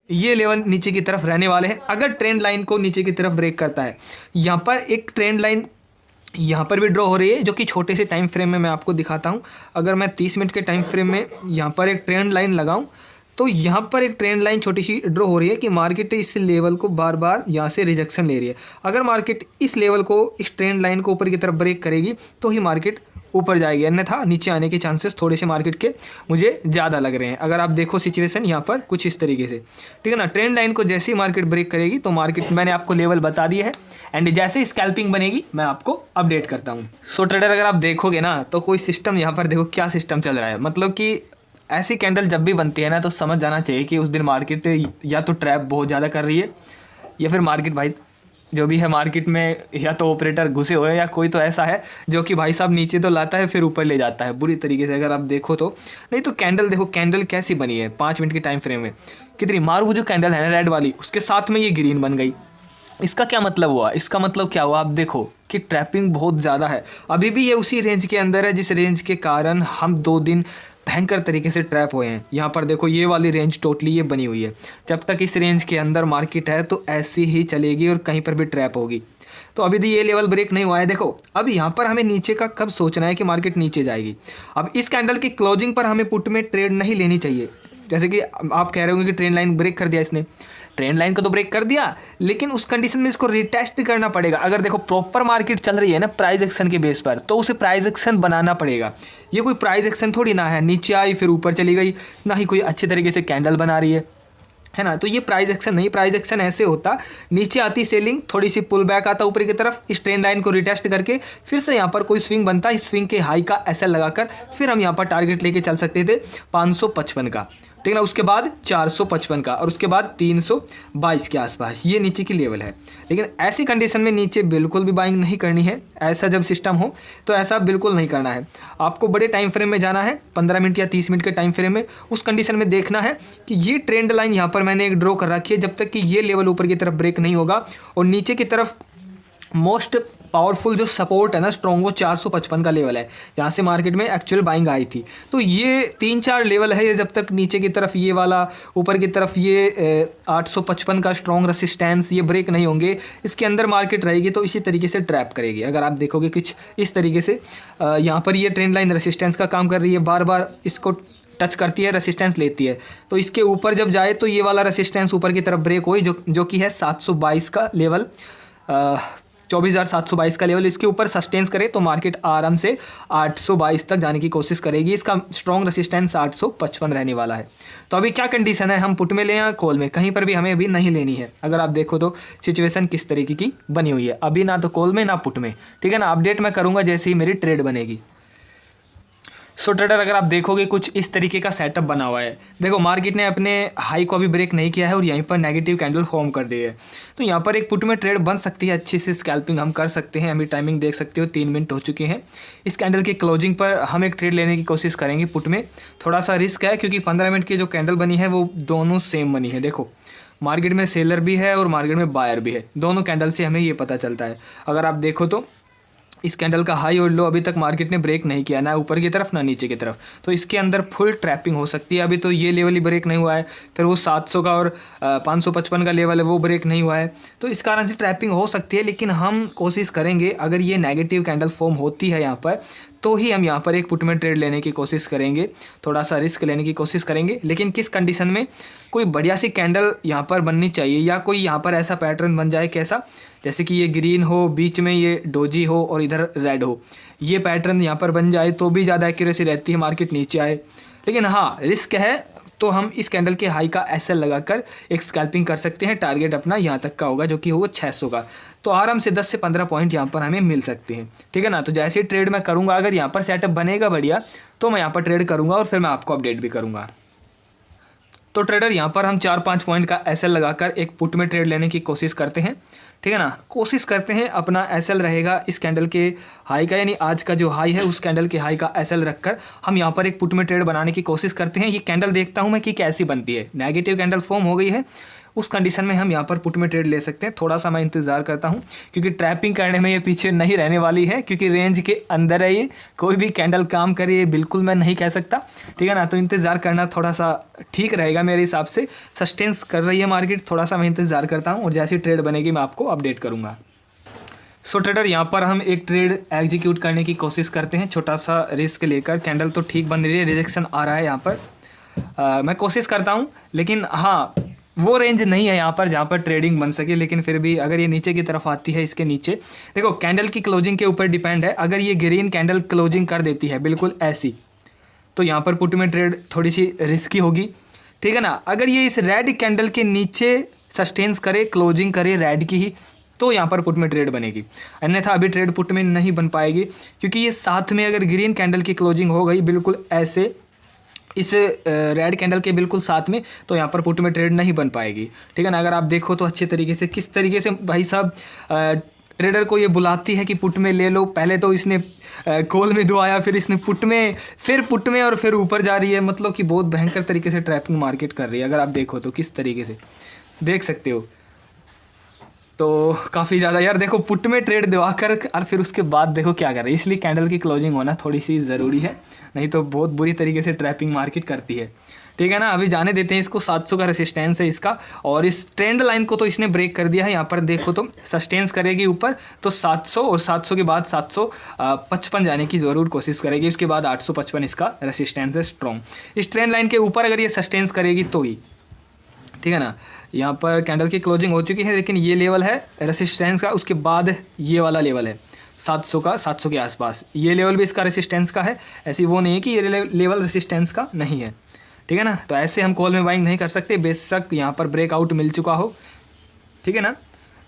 ये लेवल नीचे की तरफ रहने वाले हैं अगर ट्रेंड लाइन को नीचे की तरफ ब्रेक करता है। यहाँ पर एक ट्रेंड लाइन यहाँ पर भी ड्रॉ हो रही है जो कि छोटे से टाइम फ्रेम में मैं आपको दिखाता हूँ। अगर मैं 30 मिनट के टाइम फ्रेम में यहाँ पर एक ट्रेंड लाइन लगाऊँ तो यहाँ पर एक ट्रेंड लाइन छोटी सी ड्रॉ हो रही है कि मार्केट इस लेवल को बार बार यहाँ से रिजेक्शन ले रही है। अगर मार्केट इस लेवल को, इस ट्रेंड लाइन को ऊपर की तरफ ब्रेक करेगी तो ही मार्केट ऊपर जाएगी, अन्यथा नीचे आने के चांसेस थोड़े से मार्केट के मुझे ज़्यादा लग रहे हैं। अगर आप देखो सिचुएशन यहाँ पर कुछ इस तरीके से, ठीक है ना। ट्रेंड लाइन को जैसे ही मार्केट ब्रेक करेगी तो मार्केट, मैंने आपको लेवल बता दिया है एंड जैसे ही स्कैल्पिंग बनेगी मैं आपको अपडेट करता हूँ। सो ट्रेडर अगर आप देखोगे ना तो कोई सिस्टम यहाँ पर देखो क्या सिस्टम चल रहा है। मतलब कि ऐसी कैंडल जब भी बनती है ना तो समझ जाना चाहिए कि उस दिन मार्केट या तो ट्रैप बहुत ज़्यादा कर रही है या फिर मार्केट भाई जो भी है मार्केट में या तो ऑपरेटर घुसे हुए हैं या कोई तो ऐसा है जो कि भाई साहब नीचे तो लाता है फिर ऊपर ले जाता है बुरी तरीके से। अगर आप देखो तो नहीं तो कैंडल देखो, कैंडल कैसी बनी है 5 मिनट के टाइम फ्रेम में, कितनी मारू जो कैंडल है ना रेड वाली, उसके साथ में ये ग्रीन बन गई। इसका क्या मतलब हुआ, इसका मतलब क्या हुआ, आप देखो कि ट्रैपिंग बहुत ज़्यादा है। अभी भी ये उसी रेंज के अंदर है जिस रेंज के कारण हम 2 दिन भयंकर तरीके से ट्रैप हुए हैं। यहाँ पर देखो ये वाली रेंज टोटली ये बनी हुई है। जब तक इस रेंज के अंदर मार्केट है तो ऐसी ही चलेगी और कहीं पर भी ट्रैप होगी। तो अभी तो ये लेवल ब्रेक नहीं हुआ है। देखो अब यहाँ पर हमें नीचे का कब सोचना है कि मार्केट नीचे जाएगी। अब इस कैंडल की क्लोजिंग पर हमें पुट में ट्रेड नहीं लेनी चाहिए। जैसे कि आप कह रहे होंगे कि ट्रेंड लाइन ब्रेक कर दिया इसने, ट्रेंड लाइन को तो ब्रेक कर दिया लेकिन उस कंडीशन में इसको रिटेस्ट करना पड़ेगा। अगर देखो प्रॉपर मार्केट चल रही है ना प्राइस एक्शन के बेस पर तो उसे प्राइस एक्शन बनाना पड़ेगा। ये कोई प्राइस एक्शन थोड़ी ना है, नीचे आई फिर ऊपर चली गई, ना ही कोई अच्छे तरीके से कैंडल बना रही है ना। तो ये प्राइस एक्शन नहीं, प्राइस एक्शन ऐसे होता नीचे आती सेलिंग, थोड़ी सी पुल बैक आता ऊपर की तरफ, इस ट्रेंड लाइन को रिटेस्ट करके फिर से यहाँ पर कोई स्विंग बनता, इस स्विंग के हाई का एसएल लगाकर फिर हम यहाँ पर टारगेट लेके चल सकते थे 555 का, ठीक है ना। उसके बाद 455 का और उसके बाद 322 के आसपास ये नीचे की लेवल है। लेकिन ऐसी कंडीशन में नीचे बिल्कुल भी बाइंग नहीं करनी है। ऐसा जब सिस्टम हो तो ऐसा बिल्कुल नहीं करना है। आपको बड़े टाइम फ्रेम में जाना है, 15 मिनट या 30 मिनट के टाइम फ्रेम में। उस कंडीशन में देखना है कि ये ट्रेंड लाइन यहाँ पर मैंने एक ड्रॉ कर रखी है, जब तक कि ये लेवल ऊपर की तरफ ब्रेक नहीं होगा और नीचे की तरफ मोस्ट पावरफुल जो सपोर्ट है ना स्ट्रॉन्ग, वो 455 का लेवल है जहाँ से मार्केट में एक्चुअल बाइंग आई थी। तो ये 3-4 लेवल है, ये जब तक नीचे की तरफ ये वाला, ऊपर की तरफ ये 855 का स्ट्रॉन्ग रेसिस्टेंस ये ब्रेक नहीं होंगे, इसके अंदर मार्केट रहेगी तो इसी तरीके से ट्रैप करेगी। अगर आप देखोगे कुछ इस तरीके से यहाँ पर ये ट्रेंड लाइन रेसिस्टेंस का काम कर रही है, बार बार इसको टच करती है, रेसिस्टेंस लेती है, तो इसके ऊपर जब जाए तो ये वाला रेसिस्टेंस ऊपर की तरफ ब्रेक हुई जो कि है 722 का लेवल, 24,722 का लेवल, इसके ऊपर सस्टेंस करे तो मार्केट आराम से 822 तक जाने की कोशिश करेगी। इसका स्ट्रॉन्ग रेसिस्टेंस 855 रहने वाला है। तो अभी क्या कंडीशन है, हम पुट में लें या कॉल में, कहीं पर भी हमें अभी नहीं लेनी है। अगर आप देखो तो सिचुएशन किस तरीके की बनी हुई है, अभी ना तो कॉल में ना पुट में, ठीक है ना। अपडेट मैं करूँगा जैसे ही मेरी ट्रेड बनेगी। सो ट्रेडर अगर आप देखोगे कुछ इस तरीके का सेटअप बना हुआ है। देखो मार्केट ने अपने हाई को अभी ब्रेक नहीं किया है और यहीं पर नेगेटिव कैंडल फॉर्म कर दी है। तो यहाँ पर एक पुट में ट्रेड बन सकती है, अच्छी से स्कैल्पिंग हम कर सकते हैं। अभी टाइमिंग देख सकते हो 3 मिनट हो चुके हैं। इस कैंडल की क्लोजिंग पर हम एक ट्रेड लेने की कोशिश करेंगे। पुट में थोड़ा सा रिस्क है क्योंकि 15 मिनट की जो कैंडल बनी है वो दोनों सेम बनी है। देखो मार्केट में सेलर भी है और मार्केट में बायर भी है, दोनों कैंडल से हमें ये पता चलता है। अगर आप देखो तो इस कैंडल का हाई और लो अभी तक मार्केट ने ब्रेक नहीं किया, ना ऊपर की तरफ ना नीचे की तरफ, तो इसके अंदर फुल ट्रैपिंग हो सकती है। अभी तो ये लेवल ही ब्रेक नहीं हुआ है, फिर वो 700 का और 555 का लेवल है वो ब्रेक नहीं हुआ है, तो इस कारण से ट्रैपिंग हो सकती है। लेकिन हम कोशिश करेंगे अगर ये नेगेटिव कैंडल फॉर्म होती है यहाँ पर तो ही हम यहाँ पर एक पुट में ट्रेड लेने की कोशिश करेंगे, थोड़ा सा रिस्क लेने की कोशिश करेंगे। लेकिन किस कंडीशन में, कोई बढ़िया सी कैंडल यहाँ पर बननी चाहिए या कोई यहाँ पर ऐसा पैटर्न बन जाए कैसा, जैसे कि ये ग्रीन हो, बीच में ये डोजी हो और इधर रेड हो, ये पैटर्न यहाँ पर बन जाए तो भी ज़्यादा एक्यूरेसी रहती है, मार्केट नीचे आए। लेकिन हाँ रिस्क है, तो हम इस कैंडल के हाई का एसएल लगाकर एक स्कैल्पिंग कर सकते हैं। टारगेट अपना यहाँ तक का होगा जो कि होगा 600 का, तो आराम से 10 से 15 पॉइंट यहाँ पर हमें मिल सकते हैं, ठीक है ना। तो जैसे ट्रेड मैं करूँगा, अगर यहाँ पर सेटअप बनेगा बढ़िया तो मैं यहाँ पर ट्रेड करूँगा और फिर मैं आपको अपडेट भी करूँगा। तो ट्रेडर यहाँ पर हम 4-5 पॉइंट का एसएल लगाकर एक पुट में ट्रेड लेने की कोशिश करते हैं, ठीक है ना। कोशिश करते हैं अपना एसएल रहेगा इस कैंडल के हाई का, यानी आज का जो हाई है उस कैंडल के हाई का एसएल रखकर हम यहाँ पर एक पुट में ट्रेड बनाने की कोशिश करते हैं। ये कैंडल देखता हूँ मैं कि कैसी बनती है। नेगेटिव कैंडल फॉर्म हो गई है, उस कंडीशन में हम यहाँ पर पुट में ट्रेड ले सकते हैं। थोड़ा सा मैं इंतज़ार करता हूँ क्योंकि ट्रैपिंग करने में ये पीछे नहीं रहने वाली है, क्योंकि रेंज के अंदर है ये, कोई भी कैंडल काम करे ये बिल्कुल मैं नहीं कह सकता, ठीक है ना। तो इंतज़ार करना थोड़ा सा ठीक रहेगा मेरे हिसाब से। सस्टेंस कर रही है मार्केट, थोड़ा सा मैं इंतज़ार करता हूँ और जैसी ट्रेड बनेगी मैं आपको अपडेट करूँगा। सो ट्रेडर यहाँ पर हम एक ट्रेड एग्जीक्यूट करने की कोशिश करते हैं, छोटा सा रिस्क लेकर। कैंडल तो ठीक बन रही है, रिजेक्शन आ रहा है यहाँ पर। मैं कोशिश करता हूँ, लेकिन हाँ वो रेंज नहीं है यहाँ पर जहाँ पर ट्रेडिंग बन सके। लेकिन फिर भी अगर ये नीचे की तरफ आती है, इसके नीचे देखो कैंडल की क्लोजिंग के ऊपर डिपेंड है। अगर ये ग्रीन कैंडल क्लोजिंग कर देती है बिल्कुल ऐसी, तो यहाँ पर पुट में ट्रेड थोड़ी सी रिस्की होगी, ठीक है ना। अगर ये इस रेड कैंडल के नीचे सस्टेन्स करे, क्लोजिंग करे रेड की ही, तो यहाँ पर पुट में ट्रेड बनेगी। अन्यथा अभी ट्रेड पुट में नहीं बन पाएगी, क्योंकि ये साथ में अगर ग्रीन कैंडल की क्लोजिंग हो गई बिल्कुल ऐसे इस रेड कैंडल के बिल्कुल साथ में, तो यहाँ पर पुट में ट्रेड नहीं बन पाएगी, ठीक है ना। अगर आप देखो तो अच्छे तरीके से किस तरीके से भाई साहब ट्रेडर को ये बुलाती है कि पुट में ले लो। पहले तो इसने कॉल में दुआया, फिर इसने पुट में, फिर पुट में, और फिर ऊपर जा रही है। मतलब कि बहुत भयंकर तरीके से ट्रैपिंग मार्केट कर रही है। अगर आप देखो तो किस तरीके से देख सकते हो, तो काफ़ी ज़्यादा यार देखो पुट में ट्रेड दिवा कर और फिर उसके बाद देखो क्या कर रही है। इसलिए कैंडल की क्लोजिंग होना थोड़ी सी ज़रूरी है, नहीं तो बहुत बुरी तरीके से ट्रैपिंग मार्केट करती है, ठीक है ना। अभी जाने देते हैं इसको। 700 का रेसिस्टेंस है इसका, और इस ट्रेंड लाइन को तो इसने ब्रेक कर दिया है। यहाँ पर देखो तो सस्टेंस करेगी ऊपर तो 700, और 700 के बाद 755 जाने की ज़रूर कोशिश करेगी। उसके बाद 855 इसका रेसिस्टेंस है स्ट्रॉन्ग। इस ट्रेंड लाइन के ऊपर अगर ये सस्टेंस करेगी तो ही, ठीक है ना। यहाँ पर कैंडल की क्लोजिंग हो चुकी है, लेकिन ये लेवल है रेसिस्टेंस का। उसके बाद ये वाला लेवल है 700 का, 700 के आसपास। ये लेवल भी इसका रेसिस्टेंस का है, ऐसी वो नहीं है कि ये लेवल रेसिस्टेंस का नहीं है, ठीक है ना। तो ऐसे हम कॉल में बाइंग नहीं कर सकते, बेशक यहाँ पर ब्रेकआउट मिल चुका हो, ठीक है ना।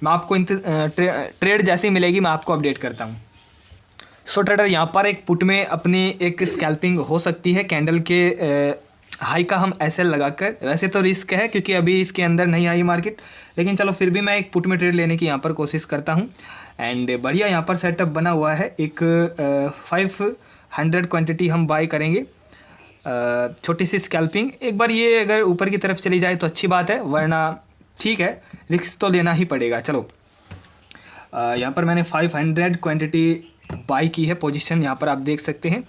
मैं आपको ट्रेड जैसी मिलेगी मैं आपको अपडेट करता हूँ। सो ट्रेडर यहाँ पर एक पुट में अपनी एक स्कैल्पिंग हो सकती है कैंडल के हाई का हम एसएल लगाकर। वैसे तो रिस्क है क्योंकि अभी इसके अंदर नहीं आई मार्केट, लेकिन चलो फिर भी मैं एक पुट में ट्रेड लेने की यहाँ पर कोशिश करता हूँ। एंड बढ़िया यहाँ पर सेटअप बना हुआ है। एक 500 क्वांटिटी हम बाय करेंगे, छोटी सी स्कैल्पिंग। एक बार ये अगर ऊपर की तरफ चली जाए तो अच्छी बात है, वरना ठीक है रिस्क तो लेना ही पड़ेगा। चलो यहाँ पर मैंने 500 क्वांटिटी बाय की है। पोजीशन यहाँ पर आप देख सकते हैं,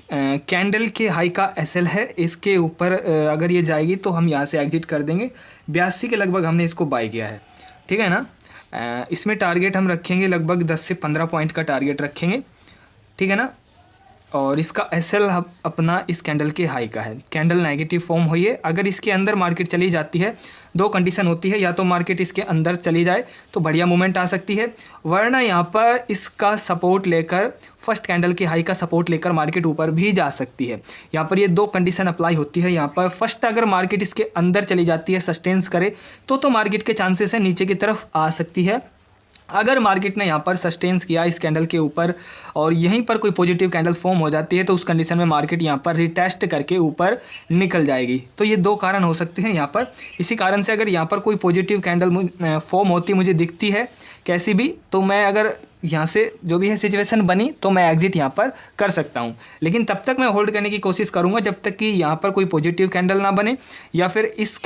कैंडल के हाई का एसएल है। इसके ऊपर अगर ये जाएगी तो हम यहाँ से एग्जिट कर देंगे। 82 के लगभग हमने इसको बाय किया है, ठीक है ना। इसमें टारगेट हम रखेंगे लगभग 10 से 15 पॉइंट का टारगेट रखेंगे, ठीक है ना। और इसका एसएल अपना इस कैंडल के हाई का है। कैंडल नेगेटिव फॉर्म हुई है। अगर इसके अंदर मार्केट चली जाती है, दो कंडीशन होती है, या तो मार्केट इसके अंदर चली जाए तो बढ़िया मूवमेंट आ सकती है, वरना यहाँ पर इसका सपोर्ट लेकर, फर्स्ट कैंडल के हाई का सपोर्ट लेकर मार्केट ऊपर भी जा सकती है। यहाँ पर ये दो कंडीशन अप्लाई होती है। यहाँ पर फर्स्ट अगर मार्केट इसके अंदर चली जाती है, सस्टेंस करे, तो मार्केट के चांसेस है नीचे की तरफ आ सकती है। अगर मार्केट ने यहाँ पर सस्टेंस किया इस कैंडल के ऊपर और यहीं पर कोई पॉजिटिव कैंडल फॉर्म हो जाती है, तो उस कंडीशन में मार्केट यहाँ पर रिटेस्ट करके ऊपर निकल जाएगी। तो ये दो कारण हो सकते हैं यहाँ पर। इसी कारण से अगर यहाँ पर कोई पॉजिटिव कैंडल फॉर्म होती मुझे दिखती है कैसी भी, तो मैं अगर यहाँ से जो भी है सिचुएशन बनी तो मैं एग्जिट यहाँ पर कर सकता हूँ। लेकिन तब तक मैं होल्ड करने की कोशिश करूँगा जब तक कि यहाँ पर कोई पॉजिटिव कैंडल ना बने या फिर इस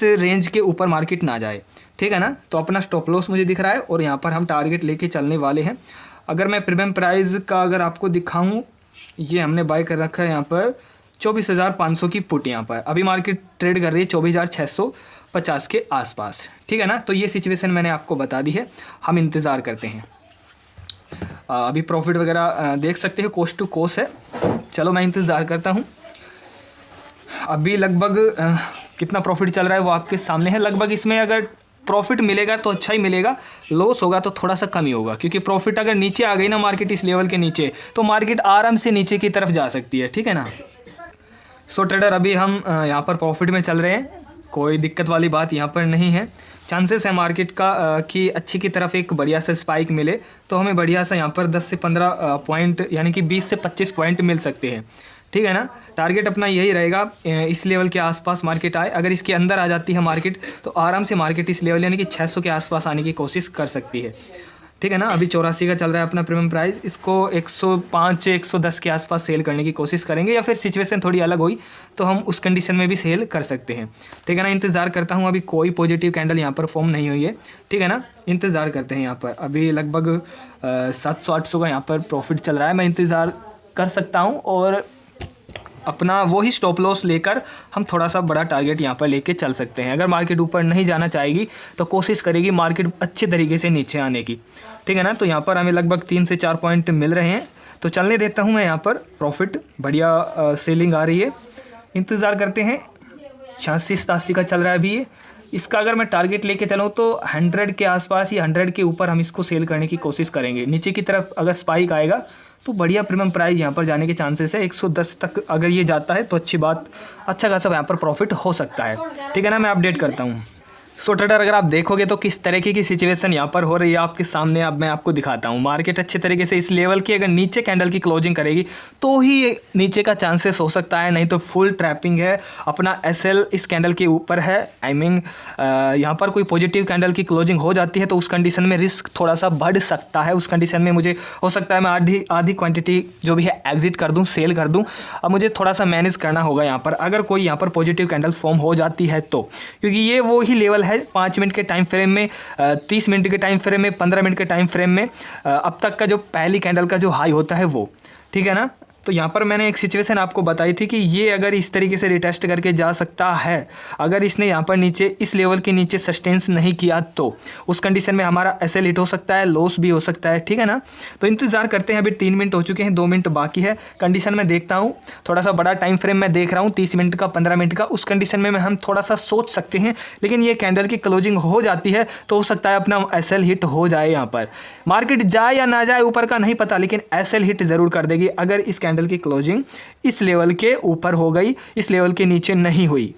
रेंज के ऊपर मार्केट ना जाए, ठीक है ना। तो अपना स्टॉप लॉस मुझे दिख रहा है और यहाँ पर हम टारगेट लेके चलने वाले हैं। अगर मैं प्रीमियम प्राइस का अगर आपको दिखाऊँ, ये हमने बाय कर रखा है यहाँ पर 24,500 की पुट। यहाँ पर अभी मार्केट ट्रेड कर रही है 24,650 के आसपास, ठीक है ना। तो ये सिचुएशन मैंने आपको बता दी है, हम इंतज़ार करते हैं। अभी प्रॉफिट वगैरह देख सकते हो, कोस्ट टू कोस्ट है। चलो मैं इंतज़ार करता हूँ। अभी लगभग कितना प्रॉफिट चल रहा है वो आपके सामने है। लगभग इसमें अगर प्रॉफिट मिलेगा तो अच्छा ही मिलेगा, लॉस होगा तो थोड़ा सा कम ही होगा, क्योंकि प्रॉफिट अगर नीचे आ गई ना मार्केट इस लेवल के नीचे, तो मार्केट आराम से नीचे की तरफ जा सकती है, ठीक है ना। सो ट्रेडर अभी हम यहाँ पर प्रॉफिट में चल रहे हैं, कोई दिक्कत वाली बात यहाँ पर नहीं है। चांसेस है मार्केट का कि अच्छी की तरफ एक बढ़िया सा स्पाइक मिले, तो हमें बढ़िया सा यहाँ पर 10 से 15 पॉइंट यानी कि 20 से 25 पॉइंट मिल सकते हैं, ठीक है ना। टारगेट अपना यही रहेगा, इस लेवल के आसपास मार्केट आए। अगर इसके अंदर आ जाती है मार्केट तो आराम से मार्केट इस लेवल यानी कि 600 के आसपास आने की कोशिश कर सकती है, ठीक है ना। अभी 84 का चल रहा है अपना प्रीमियम प्राइस, इसको 105 110 के आसपास सेल करने की कोशिश करेंगे, या फिर सिचुएशन थोड़ी अलग हुई तो हम उस कंडीशन में भी सेल कर सकते हैं। ठीक है ना, इंतज़ार करता हूँ। अभी कोई पॉजिटिव कैंडल यहाँ पर फॉर्म नहीं हुई है। ठीक है ना, इंतज़ार करते हैं। यहाँ पर अभी लगभग 700-800 का यहाँ पर प्रॉफिट चल रहा है। मैं इंतज़ार कर सकता हूँ और अपना वही स्टॉप लॉस लेकर हम थोड़ा सा बड़ा टारगेट यहाँ पर लेके चल सकते हैं। अगर मार्केट ऊपर नहीं जाना चाहेगी तो कोशिश करेगी मार्केट अच्छे तरीके से नीचे आने की। ठीक है ना, तो यहाँ पर हमें लगभग 3 से 4 पॉइंट मिल रहे हैं, तो चलने देता हूँ मैं यहाँ पर। प्रॉफिट बढ़िया सेलिंग आ रही है, इंतज़ार करते हैं। 86-87 का चल रहा है अभी ये। इसका अगर मैं टारगेट लेके चलूँ तो 100 के आसपास या 100 के ऊपर हम इसको सेल करने की कोशिश करेंगे। नीचे की तरफ अगर स्पाइक आएगा तो बढ़िया प्रीमियम प्राइस यहाँ पर जाने के चांसेस है। 110 तक अगर ये जाता है तो अच्छी बात, अच्छा खासा यहाँ पर प्रॉफिट हो सकता है। ठीक है ना, मैं अपडेट करता हूँ। सो ट्रेडर, अगर आप देखोगे तो किस तरीके की सिचुएशन यहाँ पर हो रही है आपके सामने, अब मैं आपको दिखाता हूँ। मार्केट अच्छे तरीके से इस लेवल की अगर नीचे कैंडल की क्लोजिंग करेगी तो ही नीचे का चांसेस हो सकता है, नहीं तो फुल ट्रैपिंग है। अपना एसएल इस कैंडल के ऊपर है। आई मीन यहाँ पर कोई पॉजिटिव कैंडल की क्लोजिंग हो जाती है तो उस कंडीशन में रिस्क थोड़ा सा बढ़ सकता है। उस कंडीशन में मुझे हो सकता है मैं आधी क्वान्टिटी जो भी है एग्जिट कर दूँ, सेल कर दूँ। अब मुझे थोड़ा सा मैनेज करना होगा यहाँ पर, अगर कोई यहाँ पर पॉजिटिव कैंडल फॉर्म हो जाती है तो, क्योंकि ये वो ही लेवल है 5 मिनट के टाइम फ्रेम में, 30 मिनट के टाइम फ्रेम में, 15 मिनट के टाइम फ्रेम में अब तक का जो पहली कैंडल का जो हाई होता है वो। ठीक है ना, तो यहाँ पर मैंने एक सिचुएशन आपको बताई थी कि ये अगर इस तरीके से रिटेस्ट करके जा सकता है, अगर इसने यहाँ पर नीचे इस लेवल के नीचे सस्टेंस नहीं किया तो उस कंडीशन में हमारा एसएल हिट हो सकता है, लॉस भी हो सकता है। ठीक है ना, तो इंतज़ार करते हैं। अभी 3 मिनट हो चुके हैं, 2 मिनट बाकी है। कंडीशन में देखता हूँ, थोड़ा सा बड़ा टाइम फ्रेम मैं देख रहा हूँ, 30 मिनट का, 15 मिनट का। उस कंडीशन में हम थोड़ा सा सोच सकते हैं, लेकिन ये कैंडल की क्लोजिंग हो जाती है तो हो सकता है अपना एसएल हिट हो जाए। यहाँ पर मार्केट जाए या ना जाए ऊपर का नहीं पता, लेकिन एसएल हिट ज़रूर कर देगी अगर इस कैंडल की क्लोजिंग इस लेवल के ऊपर हो गई, इस लेवल के नीचे नहीं हुई।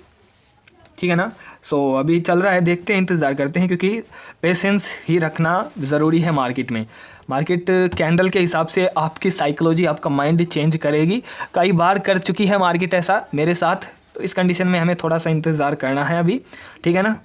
ठीक है ना, सो अभी चल रहा है, देखते हैं, इंतज़ार करते हैं, क्योंकि पेशेंस ही रखना ज़रूरी है मार्केट में। मार्केट कैंडल के हिसाब से आपकी साइकोलॉजी, आपका माइंड चेंज करेगी। कई बार कर चुकी है मार्केट ऐसा मेरे साथ, तो इस कंडीशन में हमें थोड़ा सा इंतज़ार करना है अभी। ठीक है ना,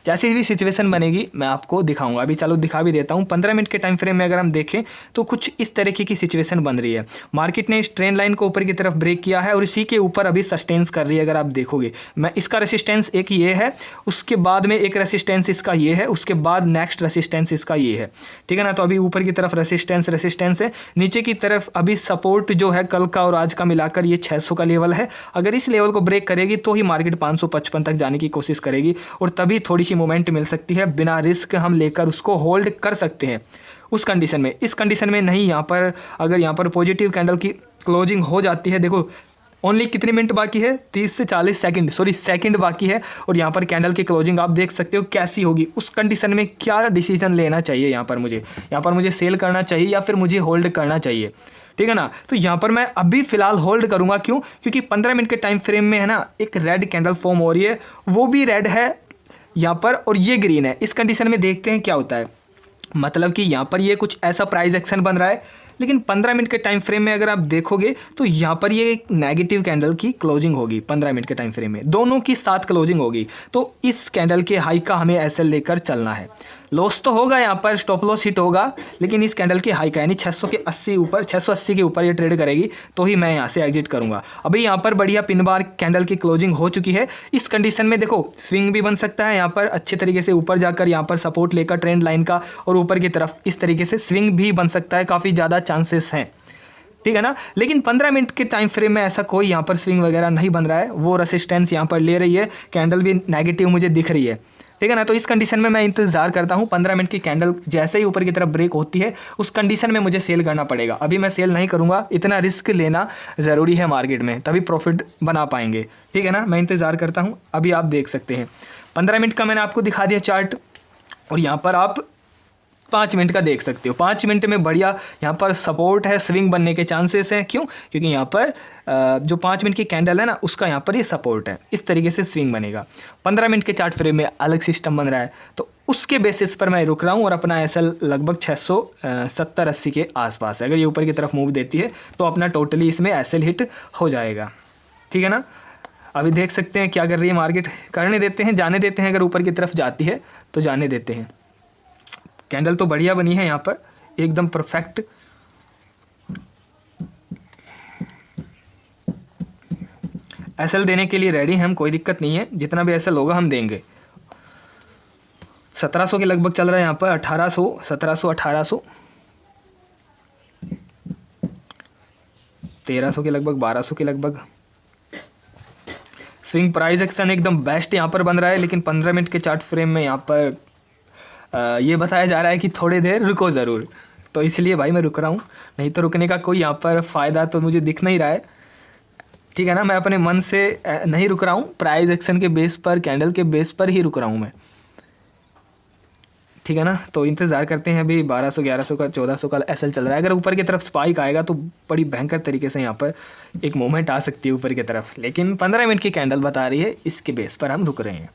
जैसी भी सिचुएशन बनेगी मैं आपको दिखाऊंगा। अभी चलो दिखा भी देता हूं। 15 मिनट के टाइम फ्रेम में अगर हम देखें तो कुछ इस तरीके की सिचुएशन बन रही है। मार्केट ने इस ट्रेंड लाइन को ऊपर की तरफ ब्रेक किया है और इसी के ऊपर अभी सस्टेंस कर रही है। अगर आप देखोगे, मैं इसका रेसिस्टेंस एक ये है, उसके बाद में एक रेसिस्टेंस इसका ये है, उसके बाद नेक्स्ट रेसिस्टेंस इसका ये है। ठीक है ना, तो अभी ऊपर की तरफ रेसिस्टेंस है, नीचे की तरफ अभी सपोर्ट जो है कल का और आज का मिलाकर ये 600 का लेवल है। अगर इस लेवल को ब्रेक करेगी तो ही मार्केट 555 तक जाने की कोशिश करेगी और तभी थोड़ी सी मोमेंट मिल सकती है। बिना रिस्क हम लेकर उसको होल्ड कर सकते हैं उस कंडीशन में। इस कंडीशन में नहीं, यहाँ पर अगर यहाँ पर पॉजिटिव कैंडल की क्लोजिंग हो जाती है, देखो ओनली कितने मिनट बाकी है, 30 से 40 सेकंड बाकी है, और यहाँ पर कैंडल की क्लोजिंग आप देख सकते हो कैसी होगी। उस कंडीशन में क्या डिसीजन लेना चाहिए, यहाँ पर मुझे सेल करना चाहिए या फिर मुझे होल्ड करना चाहिए। ठीक है ना, तो यहाँ पर मैं अभी फ़िलहाल होल्ड करूँगा। क्यों? क्योंकि 15 मिनट के टाइम फ्रेम में है ना एक रेड कैंडल फॉर्म हो रही है, वो भी रेड है यहाँ पर और ये ग्रीन है। इस कंडीशन में देखते हैं क्या होता है। मतलब कि यहाँ पर ये कुछ ऐसा प्राइस एक्शन बन रहा है, लेकिन 15 मिनट के टाइम फ्रेम में अगर आप देखोगे तो यहाँ पर ये एक नेगेटिव कैंडल की क्लोजिंग होगी। 15 मिनट के टाइम फ्रेम में दोनों की साथ क्लोजिंग होगी, तो इस कैंडल के हाई का हमें एसएल लेकर चलना है। लॉस तो होगा, यहाँ पर स्टॉप लॉस हिट होगा, लेकिन इस कैंडल के हाई का यानी 680 के ऊपर ये ट्रेड करेगी तो ही मैं यहाँ से एग्जिट करूँगा। अभी यहाँ पर बढ़िया पिन बार कैंडल की क्लोजिंग हो चुकी है। इस कंडीशन में देखो स्विंग भी बन सकता है, यहाँ पर अच्छे तरीके से ऊपर जाकर यहाँ पर सपोर्ट लेकर ट्रेंड लाइन का और ऊपर की तरफ इस तरीके से स्विंग भी बन सकता है, काफ़ी ज़्यादा चांसेस हैं। ठीक है ना, लेकिन 15 मिनट के टाइम फ्रेम में ऐसा कोई यहाँ पर स्विंग वगैरह नहीं बन रहा है। वो रेसिस्टेंस यहाँ पर ले रही है, कैंडल भी नेगेटिव मुझे दिख रही है। ठीक है ना, तो इस कंडीशन में मैं इंतज़ार करता हूँ। 15 मिनट की कैंडल जैसे ही ऊपर की तरफ ब्रेक होती है उस कंडीशन में मुझे सेल करना पड़ेगा। अभी मैं सेल नहीं करूँगा, इतना रिस्क लेना ज़रूरी है मार्केट में, तभी प्रॉफिट बना पाएंगे। ठीक है ना, मैं इंतज़ार करता हूँ। अभी आप देख सकते हैं 15 मिनट का मैंने आपको दिखा दिया चार्ट, और यहाँ पर आप 5 मिनट का देख सकते हो। 5 मिनट में बढ़िया यहाँ पर सपोर्ट है, स्विंग बनने के चांसेस हैं। क्यों? क्योंकि यहाँ पर जो 5 मिनट की कैंडल है ना उसका यहाँ पर ये सपोर्ट है, इस तरीके से स्विंग बनेगा। 15 मिनट के चार्ट फ्रेम में अलग सिस्टम बन रहा है, तो उसके बेसिस पर मैं रुक रहा हूँ और अपना एसएल लगभग 670-80 के आसपास है। अगर ये ऊपर की तरफ मूव देती है तो अपना टोटली इसमें एसएल हिट हो जाएगा। ठीक है ना, अभी देख सकते हैं क्या कर रही है मार्केट। करने देते हैं, जाने देते हैं। अगर ऊपर की तरफ जाती है तो जाने देते हैं, कैंडल तो बढ़िया बनी है यहाँ पर, एकदम परफेक्ट। एसएल देने के लिए रेडी हैं हम, कोई दिक्कत नहीं है, जितना भी एसएल होगा हम देंगे। 1700 के लगभग चल रहा है यहाँ पर, 1800, 1700, 1800, 1300 के लगभग, 1200 के लगभग। स्विंग प्राइस एक्शन एकदम बेस्ट यहाँ पर बन रहा है, लेकिन 15 मिनट के चार्ट फ्रेम में यहाँ पर ये बताया जा रहा है कि थोड़ी देर रुको ज़रूर, तो इसलिए भाई मैं रुक रहा हूँ, नहीं तो रुकने का कोई यहाँ पर फ़ायदा तो मुझे दिख नहीं रहा है। ठीक है ना, मैं अपने मन से नहीं रुक रहा हूँ, प्राइस एक्शन के बेस पर, कैंडल के बेस पर ही रुक रहा हूँ मैं। ठीक है ना, तो इंतज़ार करते हैं। अभी 1200, 1100 का, 1400 का एसएल चल रहा है। अगर ऊपर की तरफ स्पाइक आएगा तो बड़ी भयंकर तरीके से यहाँ पर एक मूवमेंट आ सकती है ऊपर की तरफ, लेकिन 15 मिनट की कैंडल बता रही है, इसके बेस पर हम रुक रहे हैं।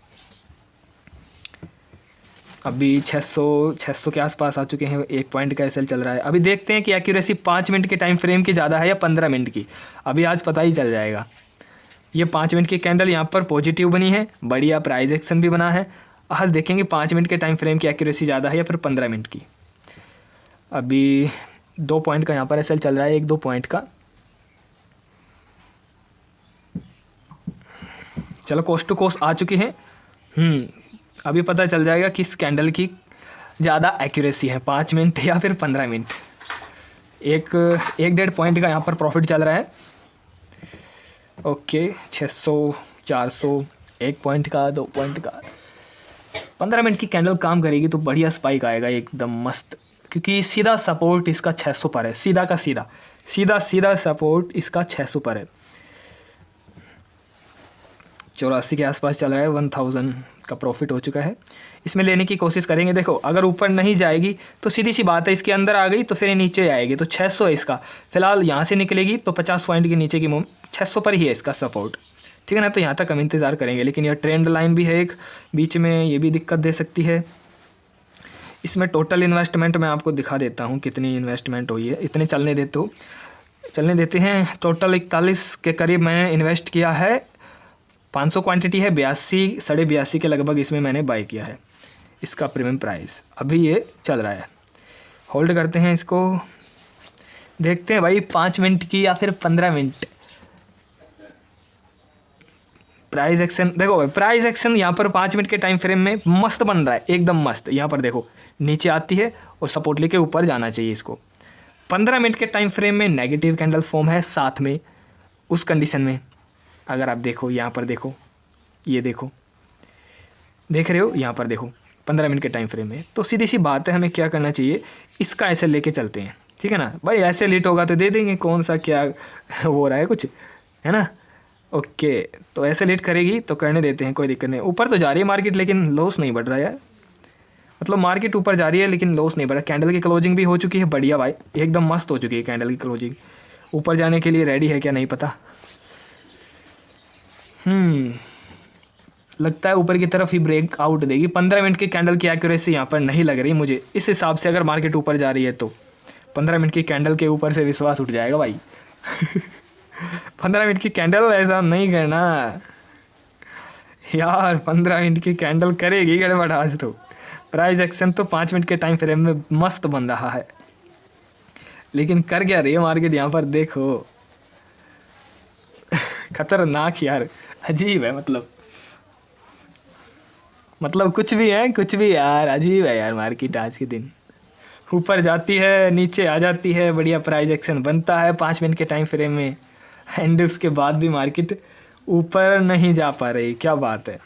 अभी 600 के आसपास आ चुके हैं, 1 पॉइंट का एसएल चल रहा है। अभी देखते हैं कि एक्यूरेसी 5 मिनट के टाइम फ्रेम की ज़्यादा है या 15 मिनट की, अभी आज पता ही चल जाएगा। ये 5 मिनट की कैंडल यहाँ पर पॉजिटिव बनी है, बढ़िया प्राइस एक्शन भी बना है। आज देखेंगे 5 मिनट के टाइम फ्रेम की एक्यूरेसी ज़्यादा है या फिर 15 मिनट की। अभी 2 पॉइंट का यहाँ पर एसएल चल रहा है, 1-2 पॉइंट का। चलो कोस्ट टू कोस्ट आ चुके हैं। अभी पता चल जाएगा किस कैंडल की ज़्यादा एक्यूरेसी है, 5 मिनट या फिर 15 मिनट। 1-1.5 पॉइंट का यहाँ पर प्रॉफिट चल रहा है। ओके, 600, 400, 1 पॉइंट का, 2 पॉइंट का। 15 मिनट की कैंडल काम करेगी तो बढ़िया स्पाइक आएगा एकदम मस्त, क्योंकि सीधा सपोर्ट इसका 600 पर है, सीधा का सीधा, सीधा सपोर्ट इसका 600 पर है। 84 के आसपास चल रहा है, 1000 का प्रॉफिट हो चुका है। इसमें लेने की कोशिश करेंगे। देखो अगर ऊपर नहीं जाएगी तो सीधी सी बात है, इसके अंदर आ गई तो फिर नीचे आएगी, तो 600 है इसका। फिलहाल यहाँ से निकलेगी तो 50 पॉइंट के नीचे की मूव 600 पर ही है इसका सपोर्ट। ठीक है ना, तो यहाँ तक हम इंतज़ार करेंगे। लेकिन यह ट्रेंड लाइन भी है एक बीच में, ये भी दिक्कत दे सकती है। इसमें टोटल इन्वेस्टमेंट मैं आपको दिखा देता हूँ कितनी इन्वेस्टमेंट हुई है। इतने चलने देते हैं। टोटल 41 के करीब मैंने इन्वेस्ट किया है। 500 क्वांटिटी है, 82, 82.5 के लगभग इसमें मैंने बाई किया है। इसका प्रीमियम प्राइस अभी ये चल रहा है। होल्ड करते हैं इसको, देखते हैं भाई 5 मिनट की या फिर 15 मिनट। प्राइस एक्शन देखो भाई, प्राइस एक्शन यहाँ पर 5 मिनट के टाइम फ्रेम में मस्त बन रहा है, एकदम मस्त। यहाँ पर देखो नीचे आती है और सपोर्ट लेके ऊपर जाना चाहिए इसको। 15 मिनट के टाइम फ्रेम में नेगेटिव कैंडल फॉर्म है साथ में। उस कंडीशन में अगर आप देखो, यहाँ पर देखो, ये देखो, देख रहे हो, यहाँ पर देखो 15 मिनट के टाइम फ्रेम में, तो सीधी सी बात है हमें क्या करना चाहिए, इसका ऐसे लेके चलते हैं। ठीक है ना भाई, ऐसे लेट होगा तो दे देंगे, कौन सा क्या हो रहा है कुछ, है ना। ओके, तो ऐसे लेट करेगी तो करने देते हैं, कोई दिक्कत नहीं। ऊपर तो जा रही है मार्केट, लेकिन लॉस नहीं बढ़ रहा है यार, मतलब मार्केट ऊपर जा रही है लेकिन लॉस नहीं बढ़ रहा। कैंडल की क्लोजिंग भी हो चुकी है बढ़िया भाई, एकदम मस्त हो चुकी है कैंडल की क्लोजिंग। ऊपर जाने के लिए रेडी है क्या नहीं पता। लगता है ऊपर की तरफ ही ब्रेक आउट देगी। 15 मिनट की कैंडल की एक्यूरेसी यहाँ पर नहीं लग रही मुझे इस हिसाब से। अगर मार्केट ऊपर जा रही है तो 15 मिनट की कैंडल के ऊपर से विश्वास उठ जाएगा भाई 15 मिनट की कैंडल ऐसा नहीं करना यार, 15 मिनट की कैंडल करेगी गड़बड़ आज तो। प्राइस एक्शन तो 5 मिनट के टाइम फ्रेम में मस्त बन रहा है, लेकिन कर क्या रही है मार्केट यहाँ पर देखो खतरनाक यार, अजीब है। मतलब कुछ भी यार, अजीब है यार मार्केट आज के दिन। ऊपर जाती है, नीचे आ जाती है, बढ़िया प्राइस एक्शन बनता है 5 मिनट के टाइम फ्रेम में, एंड उसके बाद भी मार्केट ऊपर नहीं जा पा रही। क्या बात है,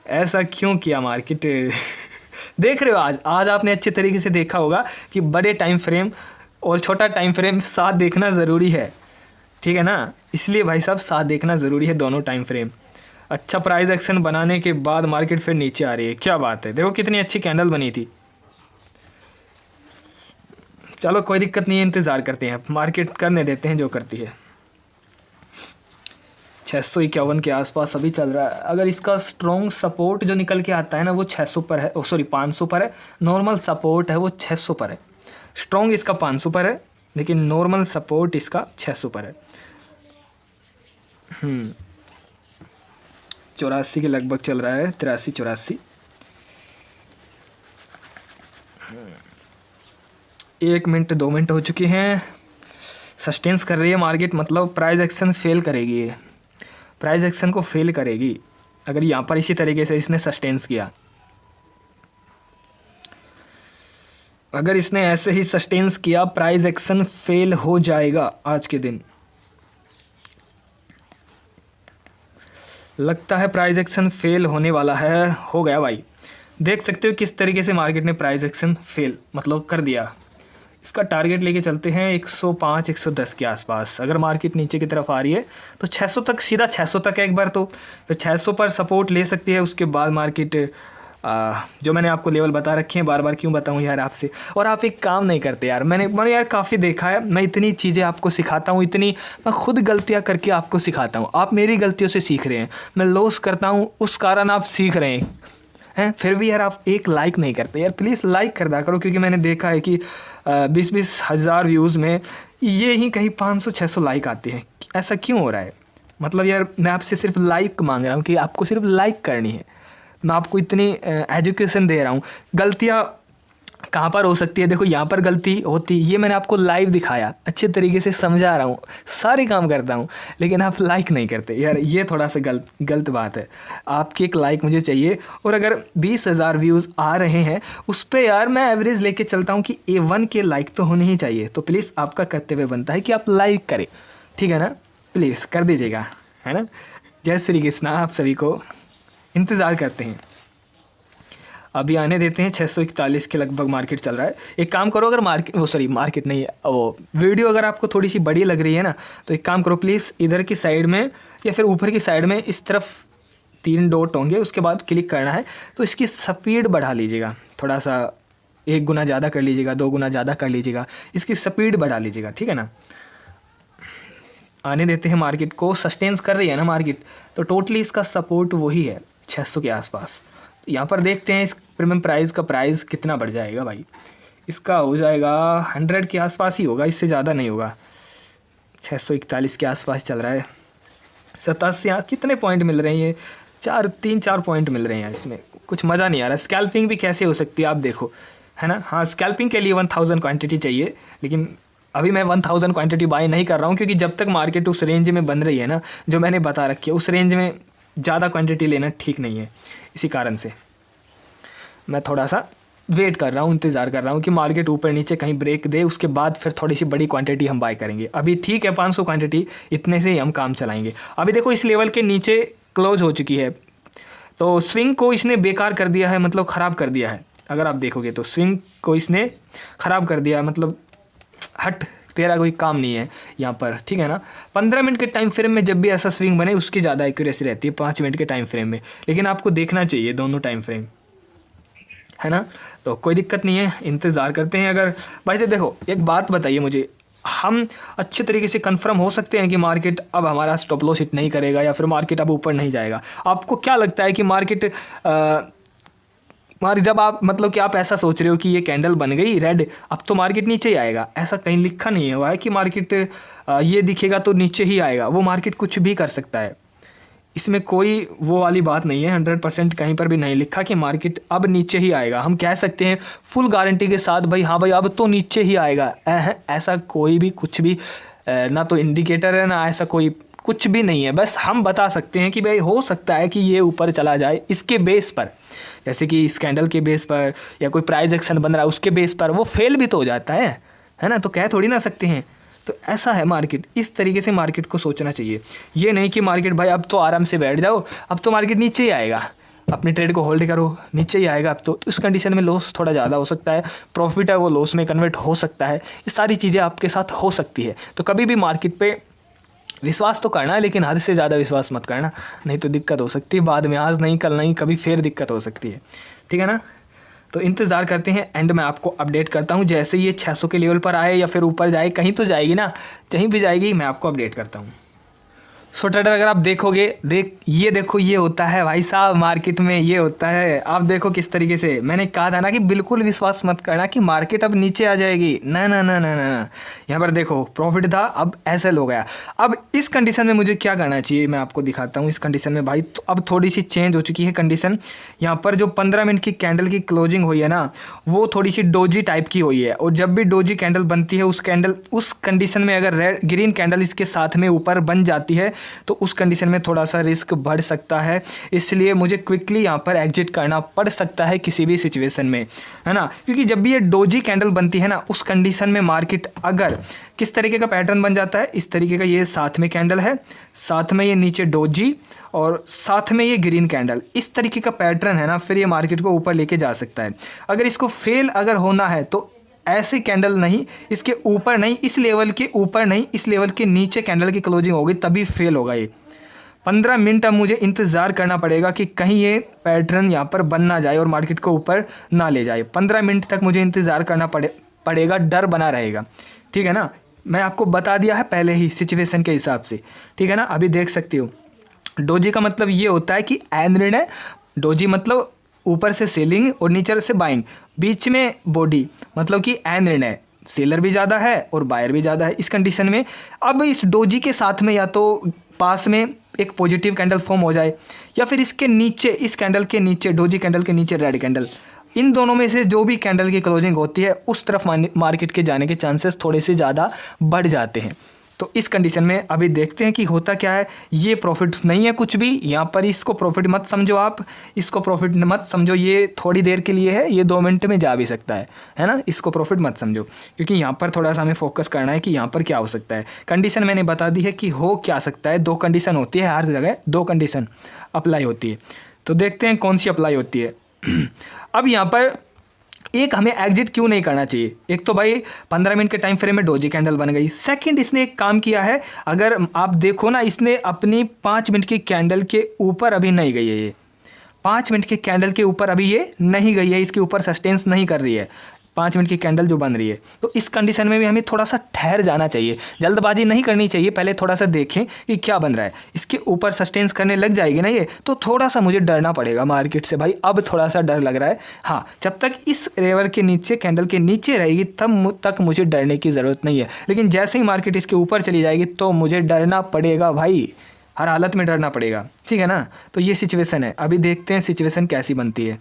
ऐसा क्यों किया मार्केट देख रहे हो आज आपने अच्छे तरीके से देखा होगा कि बड़े टाइम फ्रेम और छोटा टाइम फ्रेम साथ देखना ज़रूरी है। ठीक है ना, इसलिए भाई साहब साथ देखना ज़रूरी है दोनों टाइम फ्रेम। अच्छा प्राइस एक्शन बनाने के बाद मार्केट फिर नीचे आ रही है, क्या बात है। देखो कितनी अच्छी कैंडल बनी थी। चलो कोई दिक्कत नहीं है, इंतज़ार करते हैं, मार्केट करने देते हैं जो करती है। 651 के आसपास अभी चल रहा है। अगर इसका स्ट्रॉन्ग सपोर्ट जो निकल के आता है ना वो 600 पर है, 500 पर है। नॉर्मल सपोर्ट है वो 600 पर है। स्ट्रॉन्ग इसका 500 पर है, लेकिन नॉर्मल सपोर्ट इसका 600 पर है। 84 के लगभग चल रहा है, 83-84। 1 मिनट 2 मिनट हो चुके हैं। सस्टेन्स कर रही है मार्केट, मतलब प्राइस एक्शन फेल करेगी, ये प्राइस एक्शन को फेल करेगी अगर यहाँ पर इसी तरीके से इसने सस्टेन्स किया। अगर इसने ऐसे ही सस्टेन्स किया प्राइस एक्शन फेल हो जाएगा आज के दिन। लगता है प्राइस एक्शन फेल होने वाला है। हो गया भाई, देख सकते हो किस तरीके से मार्केट ने प्राइस एक्शन फेल मतलब कर दिया। इसका टारगेट लेके चलते हैं 105 110 के आसपास। अगर मार्केट नीचे की तरफ आ रही है तो 600 तक, सीधा 600 तक है एक बार, तो फिर 600 पर सपोर्ट ले सकती है। उसके बाद मार्केट जो मैंने आपको लेवल बता रखे हैं, बार बार क्यों बताऊं यार आपसे। और आप एक काम नहीं करते यार, मैंने यार काफ़ी देखा है, मैं इतनी चीज़ें आपको सिखाता हूँ, इतनी मैं खुद गलतियाँ करके आपको सिखाता हूँ, आप मेरी गलतियों से सीख रहे हैं। मैं लॉस करता हूँ उस कारण आप सीख रहे हैं, फिर भी यार आप एक लाइक नहीं करते यार। प्लीज़ लाइक कर दिया करो, क्योंकि मैंने देखा है कि 20-20 हज़ार व्यूज़ में ये ही कहीं 500-600 लाइक आते हैं। ऐसा क्यों हो रहा है? मतलब यार मैं आपसे सिर्फ लाइक मांग रहा हूँ कि आपको सिर्फ लाइक करनी है। मैं आपको इतनी एजुकेशन दे रहा हूँ। गलतियाँ कहाँ पर हो सकती है, देखो यहाँ पर गलती होती, ये मैंने आपको लाइव दिखाया, अच्छे तरीके से समझा रहा हूँ, सारे काम करता हूँ, लेकिन आप लाइक नहीं करते यार। ये थोड़ा सा गलत बात है। आपकी एक लाइक मुझे चाहिए। और अगर 20,000 व्यूज़ आ रहे हैं उस पर यार मैं एवरेज लेके चलता हूँ कि A1 के लाइक तो होने ही चाहिए। तो प्लीज़ आपका कर्तव्य बनता है कि आप लाइक करें, ठीक है ना? प्लीज़ कर दीजिएगा, है ना? जय श्री कृष्णा। आप सभी को इंतज़ार करते हैं। अभी आने देते हैं। 641 के लगभग मार्केट चल रहा है। एक काम करो, अगर मार्केट नहीं, वो वीडियो अगर आपको थोड़ी सी बड़ी लग रही है ना, तो एक काम करो प्लीज़, इधर की साइड में या फिर ऊपर की साइड में इस तरफ 3 डॉट होंगे, उसके बाद क्लिक करना है, तो इसकी स्पीड बढ़ा लीजिएगा थोड़ा सा, 1 गुना ज़्यादा कर लीजिएगा, 2 गुना ज़्यादा कर लीजिएगा, इसकी स्पीड बढ़ा लीजिएगा, ठीक है ना? आने देते हैं मार्केट को। सस्टेन्स कर रही है ना मार्केट, तो टोटली इसका सपोर्ट वही है 600 के आसपास। तो यहाँ पर देखते हैं इस प्रीमियम प्राइस का प्राइस कितना बढ़ जाएगा भाई। इसका हो जाएगा 100 के आसपास ही होगा, इससे ज़्यादा नहीं होगा। 641 के आसपास चल रहा है। 87 यहाँ कितने पॉइंट मिल रहे हैं, ये 3-4 पॉइंट मिल रहे हैं यार। इसमें कुछ मज़ा नहीं आ रहा। स्कैल्पिंग भी कैसे हो सकती है आप देखो, है ना? हाँ, स्कैल्पिंग के लिए 1000 क्वान्टिटी चाहिए, लेकिन अभी मैं 1000 क्वांटिटी बाय नहीं कर रहा हूँ, क्योंकि जब तक मार्केट उस रेंज में बन रही है ना जो मैंने बता रखी है, उस रेंज में ज़्यादा क्वांटिटी लेना ठीक नहीं है। इसी कारण से मैं थोड़ा सा वेट कर रहा हूँ, इंतज़ार कर रहा हूँ कि मार्केट ऊपर नीचे कहीं ब्रेक दे, उसके बाद फिर थोड़ी सी बड़ी क्वांटिटी हम बाय करेंगे। अभी ठीक है 500 क्वांटिटी, इतने से ही हम काम चलाएंगे। अभी देखो इस लेवल के नीचे क्लोज हो चुकी है, तो स्विंग को इसने बेकार कर दिया है, मतलब ख़राब कर दिया है। अगर आप देखोगे तो स्विंग को इसने ख़राब कर दिया है, मतलब हट तेरा कोई काम नहीं है यहाँ पर, ठीक है ना? 15 मिनट के टाइम फ्रेम में जब भी ऐसा स्विंग बने उसकी ज़्यादा एक्यूरेसी रहती है 5 मिनट के टाइम फ्रेम में, लेकिन आपको देखना चाहिए दोनों टाइम फ्रेम, है ना? तो कोई दिक्कत नहीं है, इंतज़ार करते हैं। अगर भाई से देखो एक बात बताइए मुझे, हम अच्छे तरीके से कंफर्म हो सकते हैं कि मार्केट अब हमारा स्टॉप लॉस हिट नहीं करेगा या फिर मार्केट अब ऊपर नहीं जाएगा? आपको क्या लगता है कि मार्केट जब आप मतलब कि आप ऐसा सोच रहे हो कि ये कैंडल बन गई रेड, अब तो मार्केट नीचे ही आएगा, ऐसा कहीं लिखा नहीं हुआ है कि मार्केट ये दिखेगा तो नीचे ही आएगा। वो मार्केट कुछ भी कर सकता है, इसमें कोई वो वाली बात नहीं है। 100% कहीं पर भी नहीं लिखा कि मार्केट अब नीचे ही आएगा। हम कह सकते हैं फुल गारंटी के साथ भाई हाँ भाई अब तो नीचे ही आएगा, ऐसा कोई भी कुछ भी ना तो इंडिकेटर है ना ऐसा कोई कुछ भी नहीं है। बस हम बता सकते हैं कि भाई हो सकता है कि ये ऊपर चला जाए इसके बेस पर, जैसे कि इस कैंडल के बेस पर या कोई प्राइस एक्शन बन रहा है उसके बेस पर, वो फेल भी तो हो जाता है ना? तो कह थोड़ी ना सकते हैं। तो ऐसा है मार्केट, इस तरीके से मार्केट को सोचना चाहिए। ये नहीं कि मार्केट भाई अब तो आराम से बैठ जाओ, अब तो मार्केट नीचे ही आएगा, अपने ट्रेड को होल्ड करो, नीचे ही आएगा अब तो उस कंडीशन में लॉस थोड़ा ज़्यादा हो सकता है, प्रॉफिट है वो लॉस में कन्वर्ट हो सकता है। ये सारी चीज़ें आपके साथ हो सकती है। तो कभी भी मार्केट पे विश्वास तो करना है, लेकिन हद से ज़्यादा विश्वास मत करना, नहीं तो दिक्कत हो सकती है बाद में। आज नहीं कल नहीं कभी फिर दिक्कत हो सकती है, ठीक है ना? तो इंतज़ार करते हैं, एंड मैं आपको अपडेट करता हूँ जैसे ये 600 के लेवल पर आए या फिर ऊपर जाए, कहीं तो जाएगी ना, कहीं भी जाएगी, मैं आपको अपडेट करता हूँ। सो ट्रेडर अगर आप देखोगे, ये देखो, ये होता है भाई साहब मार्केट में, ये होता है। आप देखो किस तरीके से, मैंने कहा था ना कि बिल्कुल विश्वास मत करना कि मार्केट अब नीचे आ जाएगी, ना ना ना ना ना। यहाँ पर देखो प्रॉफिट था, अब एसएल हो गया। अब इस कंडीशन में मुझे क्या करना चाहिए मैं आपको दिखाता हूँ। इस कंडीशन में भाई तो अब थोड़ी सी चेंज हो चुकी है कंडीशन। यहाँ पर जो 15 मिनट की कैंडल की क्लोजिंग हुई है ना, वो थोड़ी सी डोजी टाइप की हुई है। और जब भी डोजी कैंडल बनती है, उस कंडीशन में अगर रेड ग्रीन कैंडल इसके साथ में ऊपर बन जाती है तो उस कंडीशन में थोड़ा सा रिस्क बढ़ सकता है। इसलिए मुझे क्विकली यहाँ पर एग्जिट करना पड़ सकता है किसी भी सिचुएशन में, है ना। क्योंकि जब भी ये डोजी कैंडल बनती है ना, उस कंडीशन में मार्केट अगर किस तरीके का पैटर्न बन जाता है, इस तरीके का, ये साथ में कैंडल है, साथ में ये नीचे डोजी और साथ में ये ग्रीन कैंडल, इस तरीके का पैटर्न है ना, फिर ये मार्केट को ऊपर लेके जा सकता है। अगर इसको फेल अगर होना है तो ऐसे कैंडल नहीं, इसके ऊपर नहीं, इस लेवल के ऊपर नहीं, इस लेवल के नीचे कैंडल की क्लोजिंग होगी तभी फेल होगा ये। 15 मिनट अब मुझे इंतज़ार करना पड़ेगा कि कहीं ये पैटर्न यहाँ पर बन ना जाए और मार्केट को ऊपर ना ले जाए। 15 मिनट तक मुझे इंतज़ार करना पड़ेगा, डर बना रहेगा, ठीक है ना। मैं आपको बता दिया है पहले ही सिचुएशन के हिसाब से, ठीक है ना। अभी देख सकते हो डोजी का मतलब ये होता है कि निर्णय, डोजी मतलब ऊपर से सेलिंग और नीचे से बाइंग, बीच में बॉडी, मतलब कि निर्णय, सेलर भी ज़्यादा है और बायर भी ज़्यादा है इस कंडीशन में। अब इस डोजी के साथ में या तो पास में एक पॉजिटिव कैंडल फॉर्म हो जाए या फिर इसके नीचे, इस कैंडल के नीचे, डोजी कैंडल के नीचे रेड कैंडल, इन दोनों में से जो भी कैंडल की क्लोजिंग होती है उस तरफ मार्केट के जाने के चांसेस थोड़े से ज़्यादा बढ़ जाते हैं। तो इस कंडीशन में अभी देखते हैं कि होता क्या है। ये प्रॉफिट नहीं है कुछ भी यहाँ पर, इसको प्रॉफिट मत समझो आप, इसको प्रॉफिट मत समझो, ये थोड़ी देर के लिए है, ये 2 मिनट में जा भी सकता है ना। इसको प्रॉफिट मत समझो, क्योंकि यहाँ पर थोड़ा सा हमें फोकस करना है कि यहाँ पर क्या हो सकता है। कंडीशन मैंने बता दी है कि हो क्या सकता है। 2 कंडीशन होती है हर जगह, 2 कंडीशन अप्लाई होती है। तो देखते हैं कौन सी अप्लाई होती है। अब यहाँ पर एक हमें एग्जिट क्यों नहीं करना चाहिए। एक तो भाई 15 मिनट के टाइम फ्रेम में डोजी कैंडल बन गई। सेकंड, इसने एक काम किया है, अगर आप देखो ना, इसने अपनी 5 मिनट की कैंडल के ऊपर अभी नहीं गई है। ये 5 मिनट की कैंडल के ऊपर अभी ये नहीं गई है, इसके ऊपर सस्टेंस नहीं कर रही है 5 मिनट की कैंडल जो बन रही है। तो इस कंडीशन में भी हमें थोड़ा सा ठहर जाना चाहिए, जल्दबाजी नहीं करनी चाहिए। पहले थोड़ा सा देखें कि क्या बन रहा है। इसके ऊपर सस्टेंस करने लग जाएगी ना ये, तो थोड़ा सा मुझे डरना पड़ेगा मार्केट से भाई। अब थोड़ा सा डर लग रहा है। हाँ, जब तक इस लेवल के नीचे, कैंडल के नीचे रहेगी तब तक मुझे डरने की ज़रूरत नहीं है। लेकिन जैसे ही मार्केट इसके ऊपर चली जाएगी तो मुझे डरना पड़ेगा भाई, हर हालत में डरना पड़ेगा, ठीक है ना। तो ये सिचुएशन है। अभी देखते हैं सिचुएशन कैसी बनती है।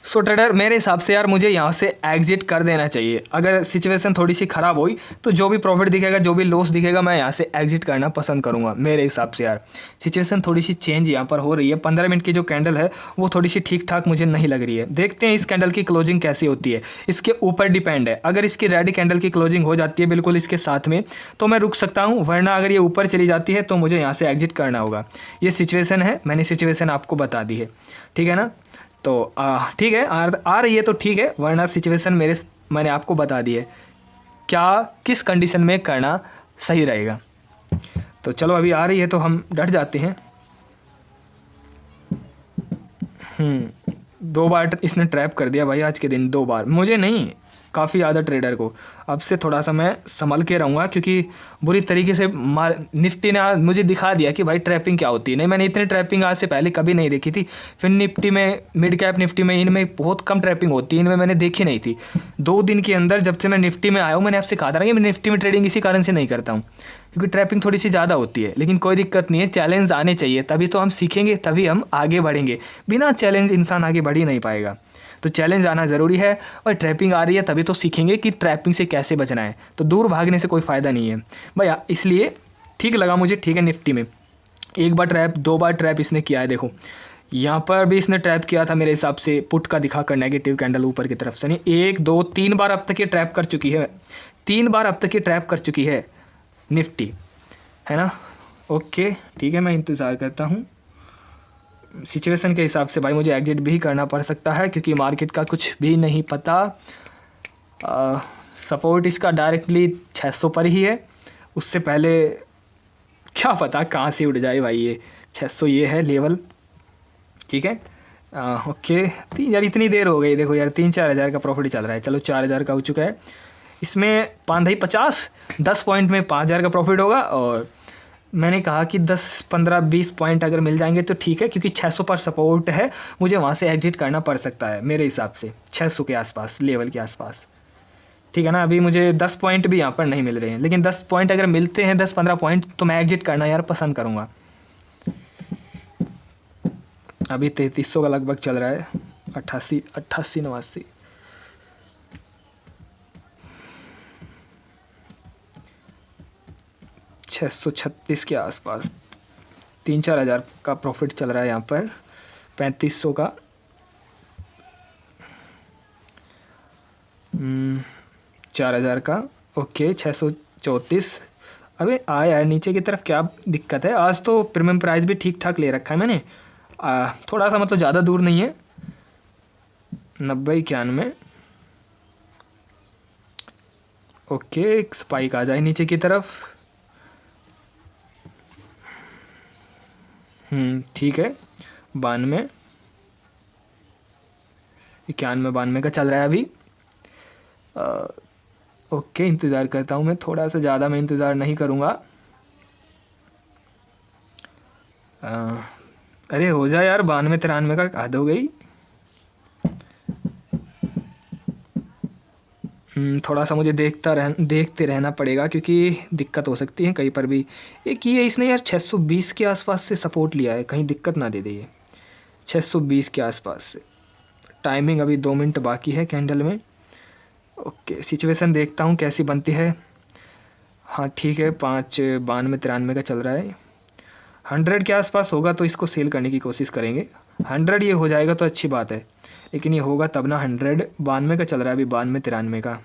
सो ट्रेडर, मेरे हिसाब से यार मुझे यहाँ से एग्जिट कर देना चाहिए। अगर सिचुएशन थोड़ी सी ख़राब हुई तो जो भी प्रॉफिट दिखेगा, जो भी लॉस दिखेगा, मैं यहाँ से एग्जिट करना पसंद करूँगा मेरे हिसाब से। यार सिचुएशन थोड़ी सी चेंज यहाँ पर हो रही है। 15 मिनट की जो कैंडल है वो थोड़ी सी ठीक ठाक मुझे नहीं लग रही है। देखते हैं इस कैंडल की क्लोजिंग कैसी होती है, इसके ऊपर डिपेंड है। अगर इसकी रेड कैंडल की क्लोजिंग हो जाती है बिल्कुल इसके साथ में तो मैं रुक सकता हूँ, वरना अगर ये ऊपर चली जाती है तो मुझे यहाँ से एग्जिट करना होगा। ये सिचुएशन है, मैंने सिचुएशन आपको बता दी है, ठीक है ना। तो ठीक है, आ रही है तो ठीक है, वरना सिचुएशन मैंने आपको बता दी है क्या किस कंडीशन में करना सही रहेगा। तो चलो, अभी आ रही है तो हम डट जाते हैं। 2 बार इसने ट्रैप कर दिया भाई आज के दिन, 2 बार, मुझे नहीं, काफ़ी ज़्यादा ट्रेडर को। अब से थोड़ा सा मैं संभल के रहूँगा, क्योंकि बुरी तरीके से निफ्टी ने मुझे दिखा दिया कि भाई ट्रैपिंग क्या होती है। नहीं, मैंने इतनी ट्रैपिंग आज से पहले कभी नहीं देखी थी। फिर निफ्टी में, मिड कैप निफ्टी में, इनमें बहुत कम ट्रैपिंग होती है, इनमें मैंने देखी नहीं थी। 2 दिन के अंदर जब से मैं निफ्टी में आया हूँ, मैंने आपसे कहा था ना कि मैं निफ्टी में ट्रेडिंग इसी कारण से नहीं करता हूँ, क्योंकि ट्रैपिंग थोड़ी सी ज़्यादा होती है। लेकिन कोई दिक्कत नहीं है, चैलेंज आने चाहिए, तभी तो हम सीखेंगे, तभी हम आगे बढ़ेंगे। बिना चैलेंज इंसान आगे बढ़ ही नहीं पाएगा। तो चैलेंज आना ज़रूरी है, और ट्रैपिंग आ रही है तभी तो सीखेंगे कि ट्रैपिंग से कैसे बचना है। तो दूर भागने से कोई फ़ायदा नहीं है भैया, इसलिए ठीक लगा मुझे। ठीक है, निफ्टी में 1 बार ट्रैप, 2 बार ट्रैप इसने किया है। देखो यहाँ पर भी इसने ट्रैप किया था मेरे हिसाब से, पुट का दिखाकर नेगेटिव कैंडल ऊपर की तरफ से। नहीं, 1 2 3 बार अब तक ये ट्रैप कर चुकी है, 3 बार अब तक ये ट्रैप कर चुकी है निफ्टी, है ना। ओके, ठीक है, मैं इंतज़ार करता हूँ। सिचुएशन के हिसाब से भाई मुझे एग्जिट भी करना पड़ सकता है, क्योंकि मार्केट का कुछ भी नहीं पता। सपोर्ट इसका डायरेक्टली 600 पर ही है, उससे पहले क्या पता कहाँ से उड़ जाए भाई। ये 600 ये है लेवल, ठीक है। ओके, यार इतनी देर हो गई, देखो यार 3-4 हज़ार का प्रॉफिट चल रहा है। चलो 4 हज़ार का हो चुका है। इसमें 5 50 10 पॉइंट में 5 हज़ार का प्रॉफिट होगा, और मैंने कहा कि 10 15 20 पॉइंट अगर मिल जाएंगे तो ठीक है, क्योंकि 600 पर सपोर्ट है, मुझे वहाँ से एग्जिट करना पड़ सकता है मेरे हिसाब से 600 के आसपास, लेवल के आसपास, ठीक है ना। अभी मुझे 10 पॉइंट भी यहाँ पर नहीं मिल रहे हैं, लेकिन 10 पॉइंट अगर मिलते हैं, 10-15 पॉइंट, तो मैं एग्जिट करना यार पसंद करूँगा। अभी 3300 का लगभग चल रहा है, 88 89। 636 के आसपास 3-4 हज़ार का प्रॉफिट चल रहा है यहाँ पर, 3500 का 4,000 का। ओके 634। अबे आ यार नीचे की तरफ, क्या दिक्कत है? आज तो प्रीमियम प्राइस भी ठीक ठाक ले रखा है मैंने, थोड़ा सा मतलब ज़्यादा दूर नहीं है। 90-91। ओके एक स्पाइक आ जाए नीचे की तरफ। ठीक है। 92 91 92 का चल रहा है अभी। ओके इंतज़ार करता हूँ मैं थोड़ा सा, ज़्यादा मैं इंतज़ार नहीं करूँगा। अरे हो जाए यार, 92-93 का हद हो गई। थोड़ा सा मुझे देखते रहना पड़ेगा, क्योंकि दिक्कत हो सकती है कहीं पर भी। एक ये इसने यार 620 के आसपास से सपोर्ट लिया है, कहीं दिक्कत ना दे दे ये। 620 के आसपास से टाइमिंग, अभी 2 मिनट बाकी है कैंडल में। ओके सिचुएशन देखता हूँ कैसी बनती है। हाँ ठीक है, 5-92-93 का चल रहा है। 100 के आसपास होगा तो इसको सेल करने की कोशिश करेंगे। 100 ये हो जाएगा तो अच्छी बात है, लेकिन ये होगा तब ना। 192 का चल रहा है अभी, 92-93 का।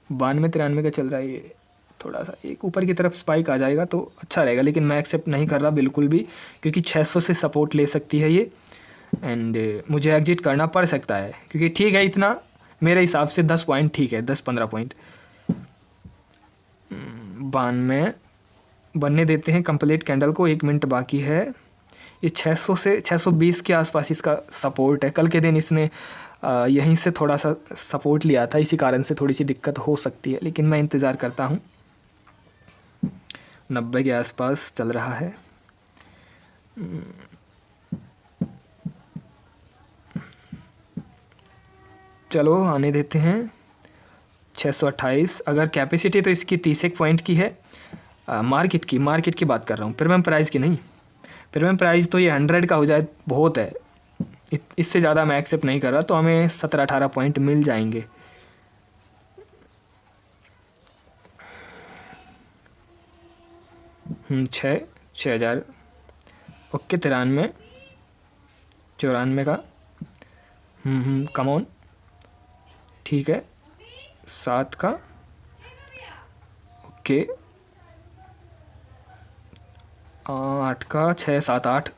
92-93 का चल रहा है ये। थोड़ा सा एक ऊपर की तरफ स्पाइक आ जाएगा तो अच्छा रहेगा, लेकिन मैं एक्सेप्ट नहीं कर रहा बिल्कुल भी, क्योंकि 600 से सपोर्ट ले सकती है ये, एंड मुझे एग्जिट करना पड़ सकता है। क्योंकि ठीक है, इतना मेरे हिसाब से 10 पॉइंट ठीक है, 10-15 पॉइंट। 92 बनने देते हैं कंप्लीट कैंडल को, 1 मिनट बाकी है। ये 600 से 620 के आसपास इसका सपोर्ट है। कल के दिन इसने यहीं से थोड़ा सा सपोर्ट लिया था, इसी कारण से थोड़ी सी दिक्कत हो सकती है, लेकिन मैं इंतज़ार करता हूँ। 90 के आसपास चल रहा है। चलो आने देते हैं। 628 अगर कैपेसिटी तो इसकी 30 पॉइंट की है। मार्केट की बात कर रहा हूँ, प्रीमियम प्राइस की नहीं। प्रीमियम प्राइस तो ये 100 का हो जाए बहुत है, इससे ज़्यादा मैं एक्सेप्ट नहीं कर रहा, तो हमें 17-18 पॉइंट मिल जाएंगे। छः हज़ार। ओके 93-94 का। कम ऑन, ठीक है। 7 का। ओके 8 का। 6-7-8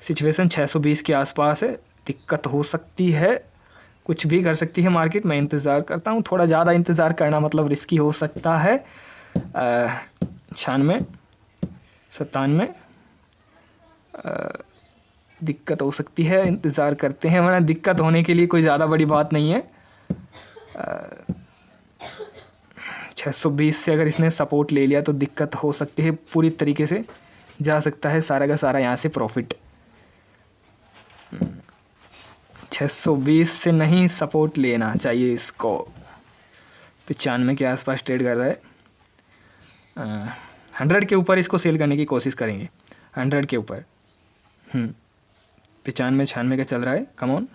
सिचुएशन 620 के आसपास है, दिक्कत हो सकती है, कुछ भी कर सकती है मार्केट। मैं इंतज़ार करता हूँ, थोड़ा ज़्यादा इंतज़ार करना मतलब रिस्की हो सकता है। 96-97 दिक्कत हो सकती है, इंतज़ार करते हैं, वरना दिक्कत होने के लिए कोई ज़्यादा बड़ी बात नहीं है। 620 से अगर इसने सपोर्ट ले लिया तो दिक्कत हो सकती है, पूरी तरीके से जा सकता है सारा का सारा यहाँ से प्रॉफिट। 620 से नहीं सपोर्ट लेना चाहिए इसको। 95 के आसपास ट्रेड कर रहा है। 100 के ऊपर इसको सेल करने की कोशिश करेंगे, 100 के ऊपर। 95-96 का चल रहा है। Come on.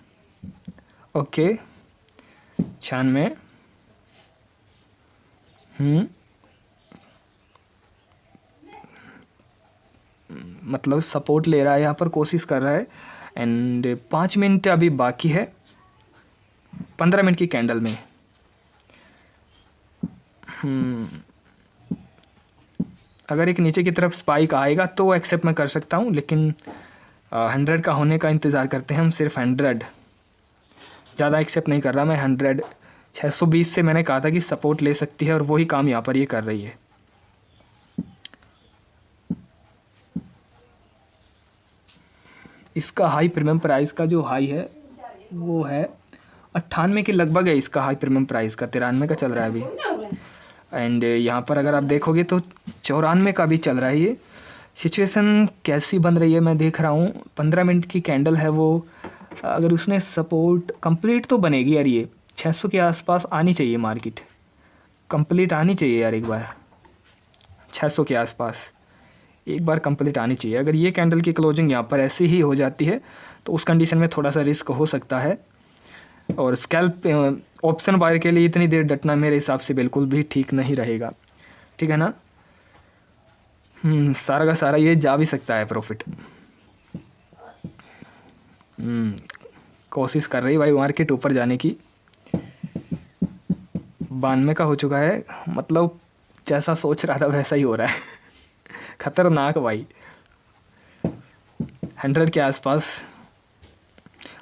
ओके 96। मतलब सपोर्ट ले रहा है यहाँ पर, कोशिश कर रहा है। एंड 5 मिनट अभी बाकी है 15 मिनट की कैंडल में। अगर एक नीचे की तरफ स्पाइक आएगा तो एक्सेप्ट मैं कर सकता हूँ, लेकिन 100 का होने का इंतज़ार करते हैं हम। सिर्फ 100, ज़्यादा एक्सेप्ट नहीं कर रहा मैं। 100 620 से मैंने कहा था कि सपोर्ट ले सकती है, और वही काम यहाँ पर ये कर रही है। इसका हाई प्रीमियम प्राइस का जो हाई है वो है 98 के लगभग है इसका हाई प्रीमियम प्राइस का। 93 का चल रहा है अभी। एंड यहाँ पर अगर आप देखोगे तो 94 का भी चल रहा है। ये सिचुएशन कैसी बन रही है मैं देख रहा हूँ। 15 मिनट की कैंडल है वो, अगर उसने सपोर्ट कंप्लीट तो बनेगी यार, ये 600 के आसपास आनी चाहिए, मार्केट कंप्लीट आनी चाहिए यार, एक बार 600 के आसपास एक बार कंप्लीट आनी चाहिए। अगर ये कैंडल की क्लोजिंग यहाँ पर ऐसी ही हो जाती है तो उस कंडीशन में थोड़ा सा रिस्क हो सकता है। और स्कैल्प ऑप्शन बायर के लिए इतनी देर डटना मेरे हिसाब से बिल्कुल भी ठीक नहीं रहेगा, ठीक है ना। सारा का सारा ये जा भी सकता है प्रॉफिट। कोशिश कर रही भाई मार्केट ऊपर जाने की। 92 का हो चुका है, मतलब जैसा सोच रहा था वैसा ही हो रहा है। खतरनाक भाई, 100 के आसपास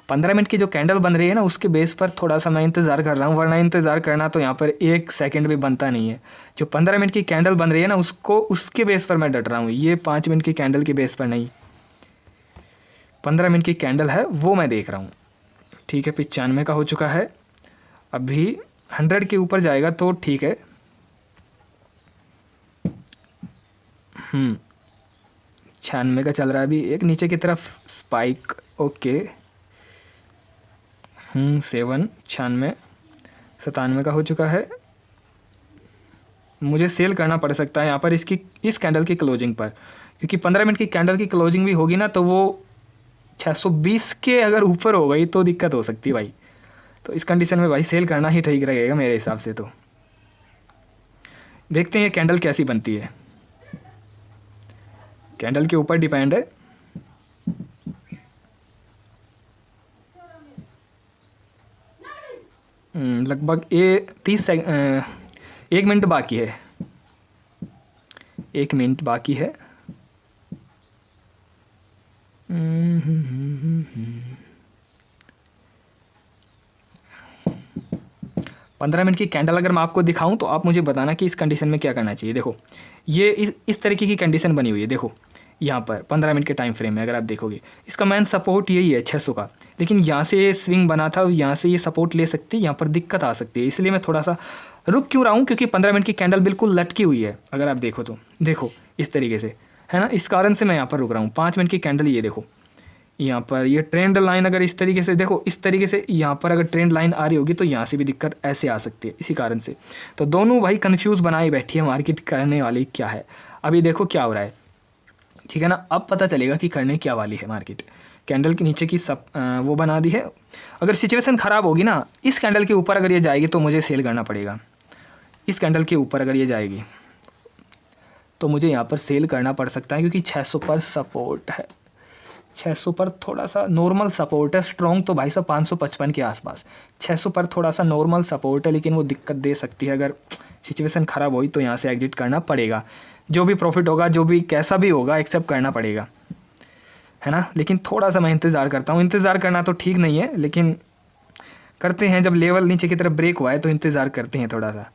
15 मिनट की जो कैंडल बन रही है ना, उसके बेस पर थोड़ा सा मैं इंतज़ार कर रहा हूँ, वरना इंतज़ार करना तो यहाँ पर 1 सेकंड भी बनता नहीं है। जो 15 मिनट की कैंडल बन रही है ना, उसको उसके बेस पर मैं डट रहा हूँ, ये 5 मिनट की कैंडल के बेस पर नहीं। 15 मिनट की कैंडल है वो मैं देख रहा हूँ, ठीक है। 95 का हो चुका है, अभी 100 के ऊपर जाएगा तो ठीक है। 96 का चल रहा है अभी, एक नीचे की तरफ स्पाइक, ओके। 7 96 97 का हो चुका है। मुझे सेल करना पड़ सकता है यहाँ पर इस कैंडल की क्लोजिंग पर, क्योंकि 15 मिनट की कैंडल की क्लोजिंग भी होगी ना तो वो 620 के अगर ऊपर हो गई तो दिक्कत हो सकती है भाई। तो इस कंडीशन में भाई सेल करना ही ठीक रहेगा मेरे हिसाब से। तो देखते हैं ये कैंडल कैसी बनती है, कैंडल के ऊपर डिपेंड है। लगभग 1 मिनट बाकी है, 1 मिनट बाकी है। 15 मिनट की कैंडल अगर मैं आपको दिखाऊं तो आप मुझे बताना कि इस कंडीशन में क्या करना चाहिए। देखो ये इस तरीके की कंडीशन बनी हुई है, देखो यहाँ पर 15 मिनट के टाइम फ्रेम में अगर आप देखोगे इसका मेन सपोर्ट यही है 600 का, लेकिन यहाँ से ये स्विंग बना था, यहाँ से ये सपोर्ट ले सकती है, यहाँ पर दिक्कत आ सकती है। इसलिए मैं थोड़ा सा रुक क्यों रहा हूँ, क्योंकि 15 मिनट की कैंडल बिल्कुल लटकी हुई है अगर आप देखो तो, देखो इस तरीके से है ना, इस कारण से मैं यहाँ पर रुक रहा हूँ। 5 मिनट की कैंडल ये देखो, यहाँ पर ये ट्रेंड लाइन अगर इस तरीके से देखो, इस तरीके से यहाँ पर अगर ट्रेंड लाइन आ रही होगी तो यहाँ से भी दिक्कत ऐसे आ सकती है, इसी कारण से। तो दोनों भाई कंफ्यूज बनाई बैठी है मार्केट, करने वाली क्या है। अभी देखो क्या हो रहा है, ठीक है ना, अब पता चलेगा कि करने क्या वाली है मार्केट। कैंडल के नीचे की सब वो बना दी है। अगर सिचुएशन ख़राब होगी ना, इस कैंडल के ऊपर अगर ये जाएगी तो मुझे सेल करना पड़ेगा। इस कैंडल के ऊपर अगर ये जाएगी तो मुझे यहाँ पर सेल करना पड़ सकता है, क्योंकि 600 पर सपोर्ट है, 600 पर थोड़ा सा नॉर्मल सपोर्ट है। स्ट्रॉन्ग तो भाई साहब 555 के आसपास, 600 पर थोड़ा सा नॉर्मल सपोर्ट है, लेकिन वो दिक्कत दे सकती है। अगर सिचुएशन ख़राब हुई तो यहाँ से एग्जिट करना पड़ेगा, जो भी प्रॉफिट होगा, जो भी कैसा भी होगा एक्सेप्ट करना पड़ेगा, है ना। लेकिन थोड़ा सा मैं इंतज़ार करता हूँ, इंतज़ार करना तो ठीक नहीं है लेकिन करते हैं। जब लेवल नीचे की तरफ ब्रेक हुआ है तो इंतज़ार करते हैं थोड़ा सा,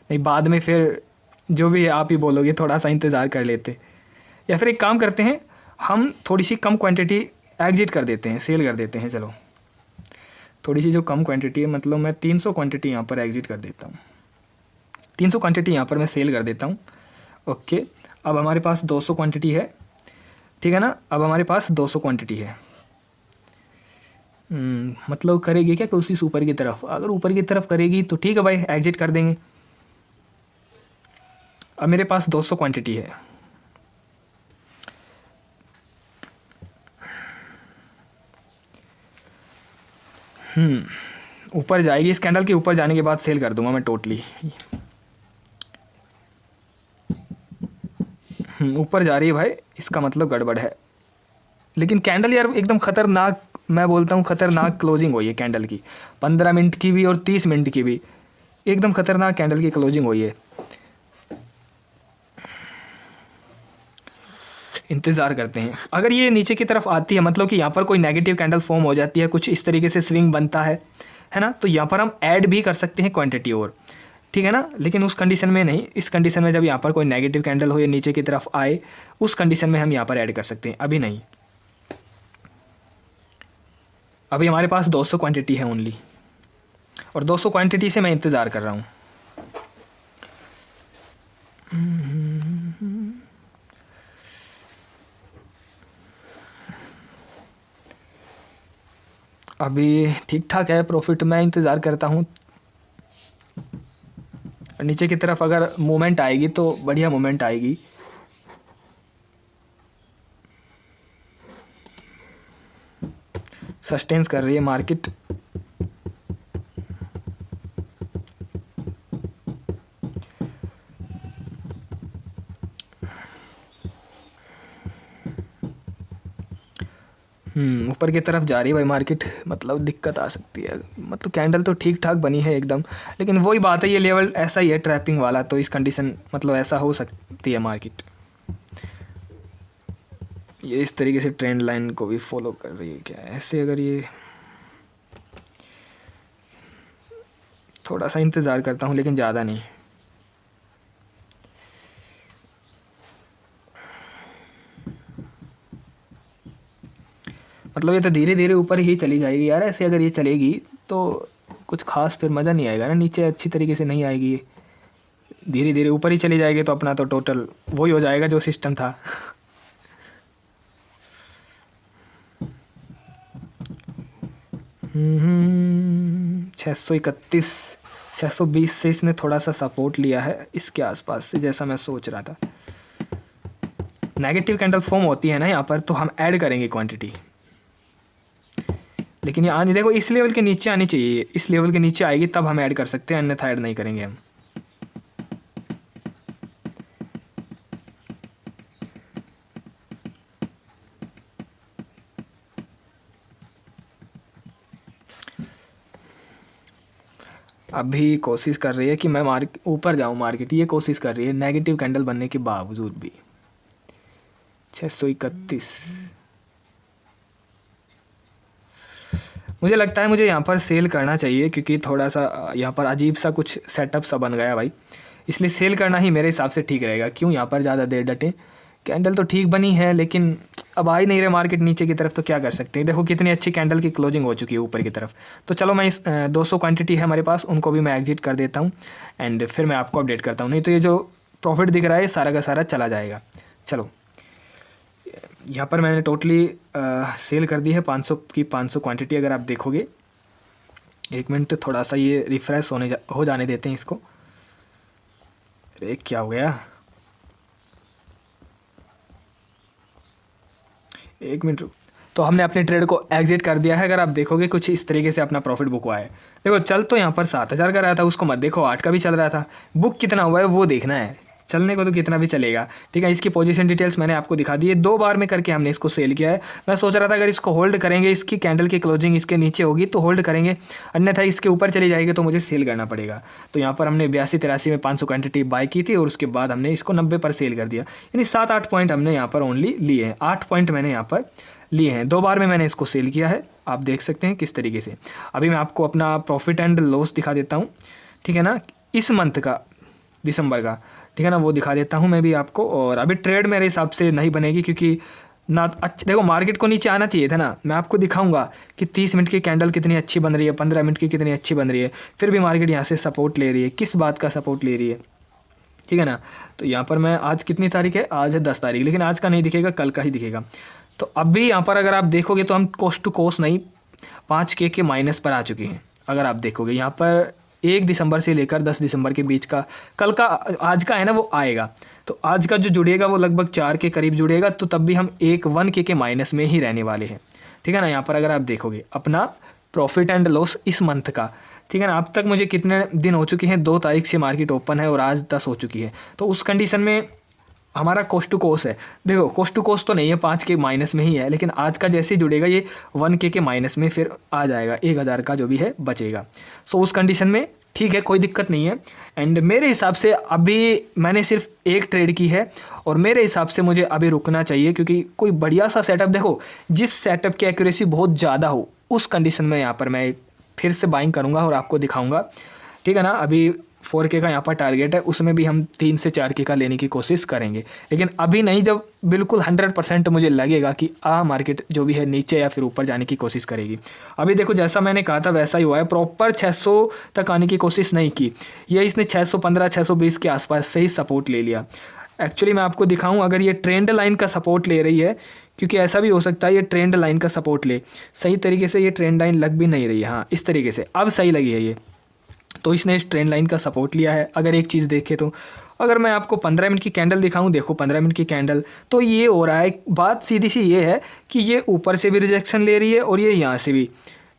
नहीं बाद में फिर जो भी आप ही बोलोगे थोड़ा सा इंतज़ार कर लेते। या फिर एक काम करते हैं, हम थोड़ी सी कम क्वांटिटी एग्जिट कर देते हैं, सेल कर देते हैं। चलो थोड़ी सी जो कम क्वांटिटी है, मतलब मैं 300 क्वांटिटी यहाँ पर एग्जिट कर देता हूँ, 300 क्वांटिटी यहाँ पर मैं सेल कर देता हूँ। ओके, अब हमारे पास 200 क्वांटिटी है, ठीक है ना। अब हमारे पास 200 क्वांटिटी है। मतलब करेगी क्या कोशिश ऊपर की तरफ? अगर ऊपर की तरफ करेगी तो ठीक है भाई, एग्जिट कर देंगे। अब मेरे पास 200 क्वांटिटी है, ऊपर जाएगी। इस कैंडल के ऊपर जाने के बाद सेल कर दूंगा मैं टोटली। ऊपर जा रही है भाई, इसका मतलब गड़बड़ है। लेकिन कैंडल यार एकदम खतरनाक, मैं बोलता हूँ खतरनाक क्लोजिंग हुई है कैंडल की, 15 मिनट की भी और 30 मिनट की भी, एकदम खतरनाक कैंडल की क्लोजिंग हुई है। इंतज़ार करते हैं, अगर ये नीचे की तरफ आती है, मतलब कि यहाँ पर कोई नेगेटिव कैंडल फॉर्म हो जाती है, कुछ इस तरीके से स्विंग बनता है ना, तो यहाँ पर हम ऐड भी कर सकते हैं क्वांटिटी और, ठीक है ना। लेकिन उस कंडीशन में नहीं, इस कंडीशन में जब यहाँ पर कोई नेगेटिव कैंडल हो या नीचे की तरफ आए, उस कंडीशन में हम यहाँ पर ऐड कर सकते हैं, अभी नहीं। अभी हमारे पास 200 क्वांटिटी है ओनली, और 200 क्वांटिटी से मैं इंतज़ार कर रहा हूँ। अभी ठीक ठाक है प्रॉफिट, मैं इंतज़ार करता हूँ नीचे की तरफ अगर मूवमेंट आएगी तो बढ़िया मूवमेंट आएगी। सस्टेन्स कर रही है मार्केट। ऊपर की तरफ जा रही है भाई मार्केट, मतलब दिक्कत आ सकती है। मतलब कैंडल तो ठीक ठाक बनी है एकदम, लेकिन वही बात है ये लेवल ऐसा ही है ट्रैपिंग वाला, तो इस कंडीशन मतलब ऐसा हो सकती है मार्केट। ये इस तरीके से ट्रेंड लाइन को भी फॉलो कर रही है क्या? ऐसे अगर ये थोड़ा सा इंतज़ार करता हूँ लेकिन ज़्यादा नहीं। मतलब ये तो धीरे धीरे ऊपर ही चली जाएगी यार। ऐसे अगर ये चलेगी तो कुछ खास फिर मज़ा नहीं आएगा ना, नीचे अच्छी तरीके से नहीं आएगी। धीरे धीरे ऊपर ही चली जाएगी तो अपना तो टोटल वही हो जाएगा जो सिस्टम था। 631 620 से इसने थोड़ा सा सपोर्ट लिया है इसके आसपास से, जैसा मैं सोच रहा था। नेगेटिव कैंडल फॉर्म होती है ना यहाँ पर, तो हम ऐड करेंगे क्वांटिटी, लेकिन ये आने देखो इस लेवल के नीचे आनी चाहिए। इस लेवल के नीचे आएगी तब हम ऐड कर सकते हैं, अन्यथा ऐड नहीं करेंगे हम। अभी कोशिश कर रही है कि मैं ऊपर जाऊं मार्केट, ये कोशिश कर रही है नेगेटिव कैंडल बनने के बावजूद भी। 631 मुझे लगता है मुझे यहाँ पर सेल करना चाहिए, क्योंकि थोड़ा सा यहाँ पर अजीब सा कुछ सेटअप सा बन गया भाई, इसलिए सेल करना ही मेरे हिसाब से ठीक रहेगा। क्यों यहाँ पर ज़्यादा देर डटे? कैंडल तो ठीक बनी है लेकिन अब आ ही नहीं रहे मार्केट नीचे की तरफ, तो क्या कर सकते हैं। देखो कितनी अच्छी कैंडल की क्लोजिंग हो चुकी है ऊपर की तरफ। तो चलो मैं इस 200 क्वांटिटी है हमारे पास, उनको भी मैं एग्जिट कर देता हूँ एंड फिर मैं आपको अपडेट करता हूँ। नहीं तो ये जो प्रॉफिट दिख रहा है सारा का सारा चला जाएगा। चलो यहाँ पर मैंने टोटली सेल कर दी है 500 की 500 क्वांटिटी। अगर आप देखोगे, एक मिनट थोड़ा सा ये रिफ्रेश हो जाने देते हैं इसको। अरे क्या हो गया, एक मिनट। तो हमने अपने ट्रेड को एग्जिट कर दिया है। अगर आप देखोगे कुछ इस तरीके से अपना प्रॉफिट बुक हुआ है। देखो चल तो यहाँ पर 7000 का रहा था, उसको मत देखो, 8 का भी चल रहा था। बुक कितना हुआ है वो देखना है, चलने को तो कितना भी चलेगा। ठीक है, इसकी पोजीशन डिटेल्स मैंने आपको दिखा दी है। 2 बार में करके हमने इसको सेल किया है। मैं सोच रहा था अगर इसको होल्ड करेंगे, इसकी कैंडल की क्लोजिंग इसके नीचे होगी तो होल्ड करेंगे, अन्यथा इसके ऊपर चली जाएगी तो मुझे सेल करना पड़ेगा। तो यहाँ पर हमने 82-83 में 500 क्वांटिटी बाय की थी और उसके बाद हमने इसको 90 पर सेल कर दिया। यानी 7-8 पॉइंट हमने यहाँ पर ओनली लिए हैं, 8 पॉइंट मैंने यहाँ पर लिए हैं। 2 बार में मैंने इसको सेल किया है, आप देख सकते हैं किस तरीके से। अभी मैं आपको अपना प्रॉफिट एंड लॉस दिखा देता हूँ, ठीक है ना, इस मंथ का, दिसंबर का, ठीक है ना, वो दिखा देता हूँ मैं भी आपको। और अभी ट्रेड मेरे हिसाब से नहीं बनेगी, क्योंकि ना अच्छा देखो मार्केट को नीचे आना चाहिए था ना। मैं आपको दिखाऊंगा कि 30 मिनट की कैंडल कितनी अच्छी बन रही है, 15 मिनट की कितनी अच्छी बन रही है, फिर भी मार्केट यहाँ से सपोर्ट ले रही है। किस बात का सपोर्ट ले रही है, ठीक है ना। तो यहाँ पर मैं, आज कितनी तारीख है, आज है 10 तारीख, लेकिन आज का नहीं दिखेगा, कल का ही दिखेगा। तो अभी यहाँ पर अगर आप देखोगे तो हम कोस्ट टू कोस्ट नहीं 5K के माइनस पर आ चुके हैं। अगर आप देखोगे यहाँ पर 1 दिसंबर से लेकर 10 दिसंबर के बीच का, कल का, आज का है ना, वो आएगा। तो आज का जो जुड़ेगा वो लगभग 4 के करीब जुड़ेगा, तो तब भी हम 1 के माइनस में ही रहने वाले हैं, ठीक है ना। यहाँ पर अगर आप देखोगे अपना प्रॉफिट एंड लॉस इस मंथ का, ठीक है ना, अब तक मुझे कितने दिन हो चुके हैं, 2 तारीख से मार्केट ओपन है और आज 10 हो चुकी है। तो उस कंडीशन में हमारा कोस्ट टू कोस्ट है, देखो कोस्ट टू कोस्ट तो नहीं है, 5 के माइनस में ही है, लेकिन आज का जैसे ही जुड़ेगा ये 1 के माइनस में फिर आ जाएगा, 1000 का जो भी है बचेगा। सो उस कंडीशन में ठीक है, कोई दिक्कत नहीं है। एंड मेरे हिसाब से अभी मैंने सिर्फ एक ट्रेड की है और मेरे हिसाब से मुझे अभी रुकना चाहिए, क्योंकि कोई बढ़िया सा सेटअप, देखो जिस सेटअप की एक्यूरेसी बहुत ज़्यादा हो उस कंडीशन में यहाँ पर मैं फिर से बाइंग करूँगा और आपको दिखाऊँगा, ठीक है ना। अभी 4K का यहाँ पर टारगेट है, उसमें भी हम 3 से 4K का लेने की कोशिश करेंगे, लेकिन अभी नहीं, जब बिल्कुल 100% मुझे लगेगा कि मार्केट जो भी है नीचे या फिर ऊपर जाने की कोशिश करेगी। अभी देखो जैसा मैंने कहा था वैसा ही हुआ है, प्रॉपर 600 तक आने की कोशिश नहीं की, ये इसने 615 620 के आसपास से ही सपोर्ट ले लिया। एक्चुअली मैं आपको दिखाऊं, अगर ये ट्रेंड लाइन का सपोर्ट ले रही है, क्योंकि ऐसा भी हो सकता है ये ट्रेंड लाइन का सपोर्ट ले, सही तरीके से ये ट्रेंड लाइन लग भी नहीं रही है, हाँ इस तरीके से अब सही लगी है ये, तो इसने इस ट्रेंड लाइन का सपोर्ट लिया है। अगर एक चीज़ देखें तो अगर मैं आपको 15 मिनट की कैंडल दिखाऊं, देखो 15 मिनट की कैंडल, तो ये हो रहा है, बात सीधी सी ये है कि ये ऊपर से भी रिजेक्शन ले रही है और ये यहाँ से भी,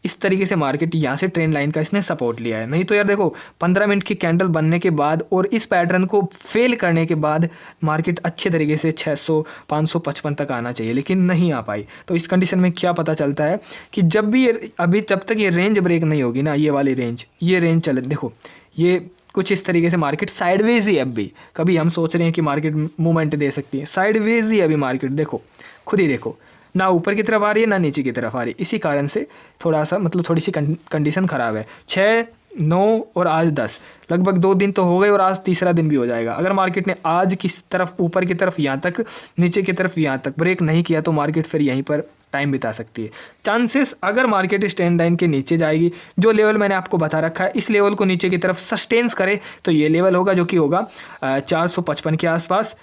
इस तरीके से मार्केट यहाँ से ट्रेंड लाइन का इसने सपोर्ट लिया है। नहीं तो यार देखो 15 मिनट की कैंडल बनने के बाद और इस पैटर्न को फेल करने के बाद मार्केट अच्छे तरीके से 600 555 तक आना चाहिए, लेकिन नहीं आ पाई। तो इस कंडीशन में क्या पता चलता है कि जब भी अभी जब तक ये रेंज ब्रेक नहीं होगी ना, ये वाली रेंज, ये रेंज चले, देखो ये कुछ इस तरीके से मार्केट साइडवेज ही है। अभी कभी हम सोच रहे हैं कि मार्केट मूवमेंट दे सकती है, साइडवेज ही अभी मार्केट, देखो खुद ही देखो, ना ऊपर की तरफ आ रही है ना नीचे की तरफ आ रही है। इसी कारण से थोड़ा सा मतलब थोड़ी सी कंडीशन ख़राब है। 6 9 और आज 10, लगभग 2 दिन तो हो गए और आज तीसरा दिन भी हो जाएगा। अगर मार्केट ने आज किस तरफ, ऊपर की तरफ यहाँ तक, नीचे की तरफ यहाँ तक ब्रेक नहीं किया तो मार्केट फिर यहीं पर टाइम बिता सकती है। चांसेस, अगर मार्केट इस ट्रेंड लाइन के नीचे जाएगी, जो लेवल मैंने आपको बता रखा है, इस लेवल को नीचे की तरफ सस्टेन्स करे तो ये लेवल होगा जो कि होगा 455 के आसपास,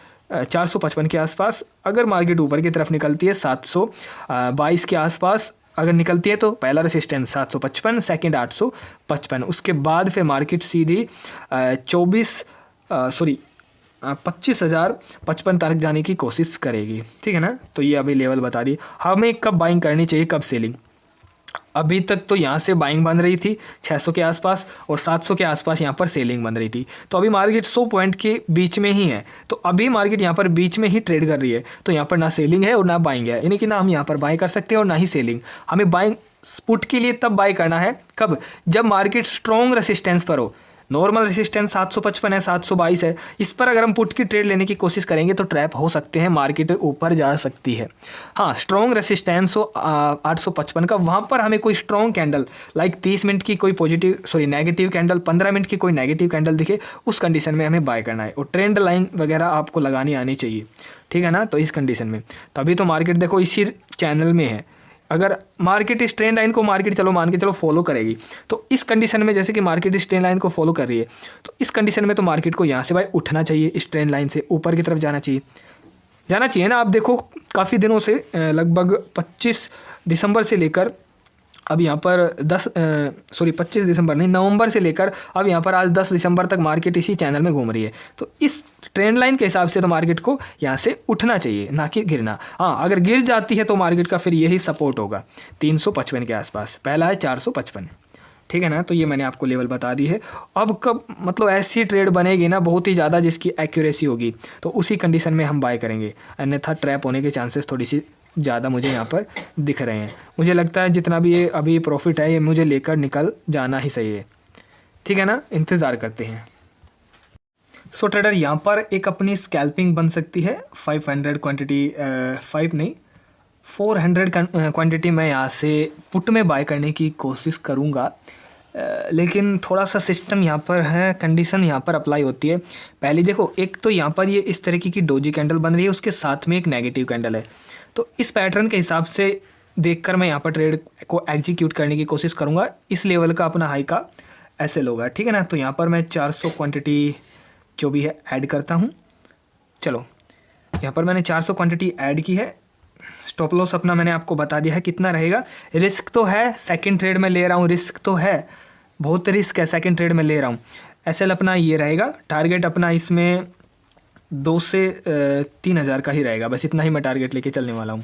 455 के आसपास। अगर मार्केट ऊपर की तरफ निकलती है 722 के आसपास अगर निकलती है तो पहला रेसिस्टेंस 755, सेकंड 855, उसके बाद फिर मार्केट सीधी 25,055 तक जाने की कोशिश करेगी, ठीक है ना। तो ये अभी लेवल बता दी हमें कब बाइंग करनी चाहिए, कब सेलिंग। अभी तक तो यहाँ से बाइंग बन रही थी 600 के आसपास और 700 के आसपास यहाँ पर सेलिंग बन रही थी, तो अभी मार्केट 100 पॉइंट के बीच में ही है। तो अभी मार्केट यहाँ पर बीच में ही ट्रेड कर रही है, तो यहाँ पर ना सेलिंग है और ना बाइंग है, यानी कि ना हम यहाँ पर बाय कर सकते हैं और ना ही सेलिंग। हमें बाइंग पुट के लिए तब बाय करना है कब, जब मार्केट स्ट्रॉन्ग रेसिस्टेंस पर हो। नॉर्मल रेसिस्टेंस 755 है, 722 है, इस पर अगर हम पुट की ट्रेड लेने की कोशिश करेंगे तो ट्रैप हो सकते हैं, मार्केट ऊपर जा सकती है। हाँ, स्ट्रॉन्ग रेसिस्टेंस हो 855 का, वहाँ पर हमें कोई स्ट्रॉन्ग कैंडल लाइक 30 मिनट की कोई नेगेटिव कैंडल, 15 मिनट की कोई नेगेटिव कैंडल दिखे, उस कंडीशन में हमें बाय करना है और ट्रेंड लाइन वगैरह आपको लगानी आनी चाहिए, ठीक है ना। तो इस कंडीशन में तभी तो मार्केट देखो इसी चैनल में है। अगर मार्केट इस ट्रेंड लाइन को चलो मान के चलो फॉलो करेगी, तो इस कंडीशन में जैसे कि मार्केट इस ट्रेंड लाइन को फॉलो कर रही है, तो इस कंडीशन में तो मार्केट को यहाँ से भाई उठना चाहिए, इस ट्रेंड लाइन से ऊपर की तरफ जाना चाहिए ना। आप देखो काफ़ी दिनों से लगभग 25 दिसंबर से लेकर अब यहाँ पर 25 दिसंबर नहीं, नवंबर से लेकर अब यहाँ पर आज 10 दिसंबर तक मार्केट इसी चैनल में घूम रही है। तो इस ट्रेंड लाइन के हिसाब से तो मार्केट को यहाँ से उठना चाहिए, ना कि गिरना। हाँ, अगर गिर जाती है तो मार्केट का फिर यही सपोर्ट होगा 355 के आसपास, पहला है 455, ठीक है ना। तो ये मैंने आपको लेवल बता दी है। अब कब मतलब ऐसी ट्रेड बनेगी ना बहुत ही ज़्यादा जिसकी एक्यूरेसी होगी, तो उसी कंडीशन में हम बाय करेंगे, अन्यथा ट्रैप होने के चांसेस थोड़ी सी ज़्यादा मुझे यहाँ पर दिख रहे हैं। मुझे लगता है जितना भी ये अभी प्रॉफिट है ये मुझे लेकर निकल जाना ही सही है, ठीक है ना। इंतज़ार करते हैं। सो ट्रेडर, यहाँ पर एक अपनी स्कैल्पिंग बन सकती है 500 क्वांटिटी, 400 क्वांटिटी मैं यहाँ से पुट में बाय करने की कोशिश करूँगा, लेकिन थोड़ा सा सिस्टम यहाँ पर है, कंडीशन यहाँ पर अप्लाई होती है। पहले देखो, एक तो यहाँ पर ये इस तरीके की डोजी कैंडल बन रही है, उसके साथ में एक नेगेटिव कैंडल है, तो इस पैटर्न के हिसाब से देखकर मैं यहाँ पर ट्रेड को एग्जीक्यूट करने की कोशिश करूँगा। इस लेवल का अपना हाई का एसएल होगा, ठीक है ना। तो यहाँ पर मैं 400 क्वांटिटी जो भी है ऐड करता हूँ। चलो, यहाँ पर मैंने 400 क्वांटिटी ऐड की है। स्टॉप लॉस अपना मैंने आपको बता दिया है कितना रहेगा। रिस्क तो है, सेकंड ट्रेड में ले रहा हूँ, रिस्क तो है, बहुत रिस्क है, सेकंड ट्रेड में ले रहा हूँ। एसएल अपना ये रहेगा, टारगेट अपना इसमें 2 से 3,000 का ही रहेगा, बस इतना ही मैं टारगेट लेके चलने वाला हूँ।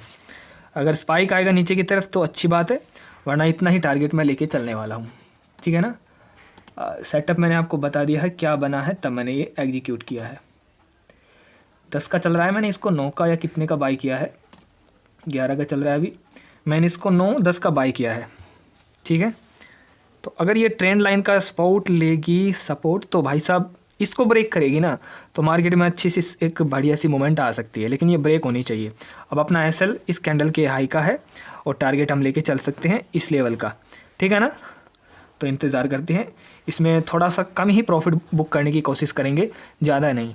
अगर स्पाइक आएगा नीचे की तरफ तो अच्छी बात है, वरना इतना ही टारगेट मैं लेके चलने वाला हूँ, ठीक है ना। सेटअप मैंने आपको बता दिया है क्या बना है, तब मैंने ये एग्जीक्यूट किया है। 10 का चल रहा है, मैंने इसको 9 का या कितने का बाई किया है, 11 का चल रहा है अभी, मैंने इसको 9-10 का बाई किया है, ठीक है। तो अगर ये ट्रेंड लाइन का सपोर्ट लेगी, तो भाई साहब इसको ब्रेक करेगी ना, तो मार्केट में अच्छी सी एक बढ़िया सी मोमेंट आ सकती है, लेकिन ये ब्रेक होनी चाहिए। अब अपना एसएल इस कैंडल के हाई का है और टारगेट हम लेके चल सकते हैं इस लेवल का, ठीक है ना। तो इंतज़ार करते हैं, इसमें थोड़ा सा कम ही प्रॉफिट बुक करने की कोशिश करेंगे, ज़्यादा नहीं।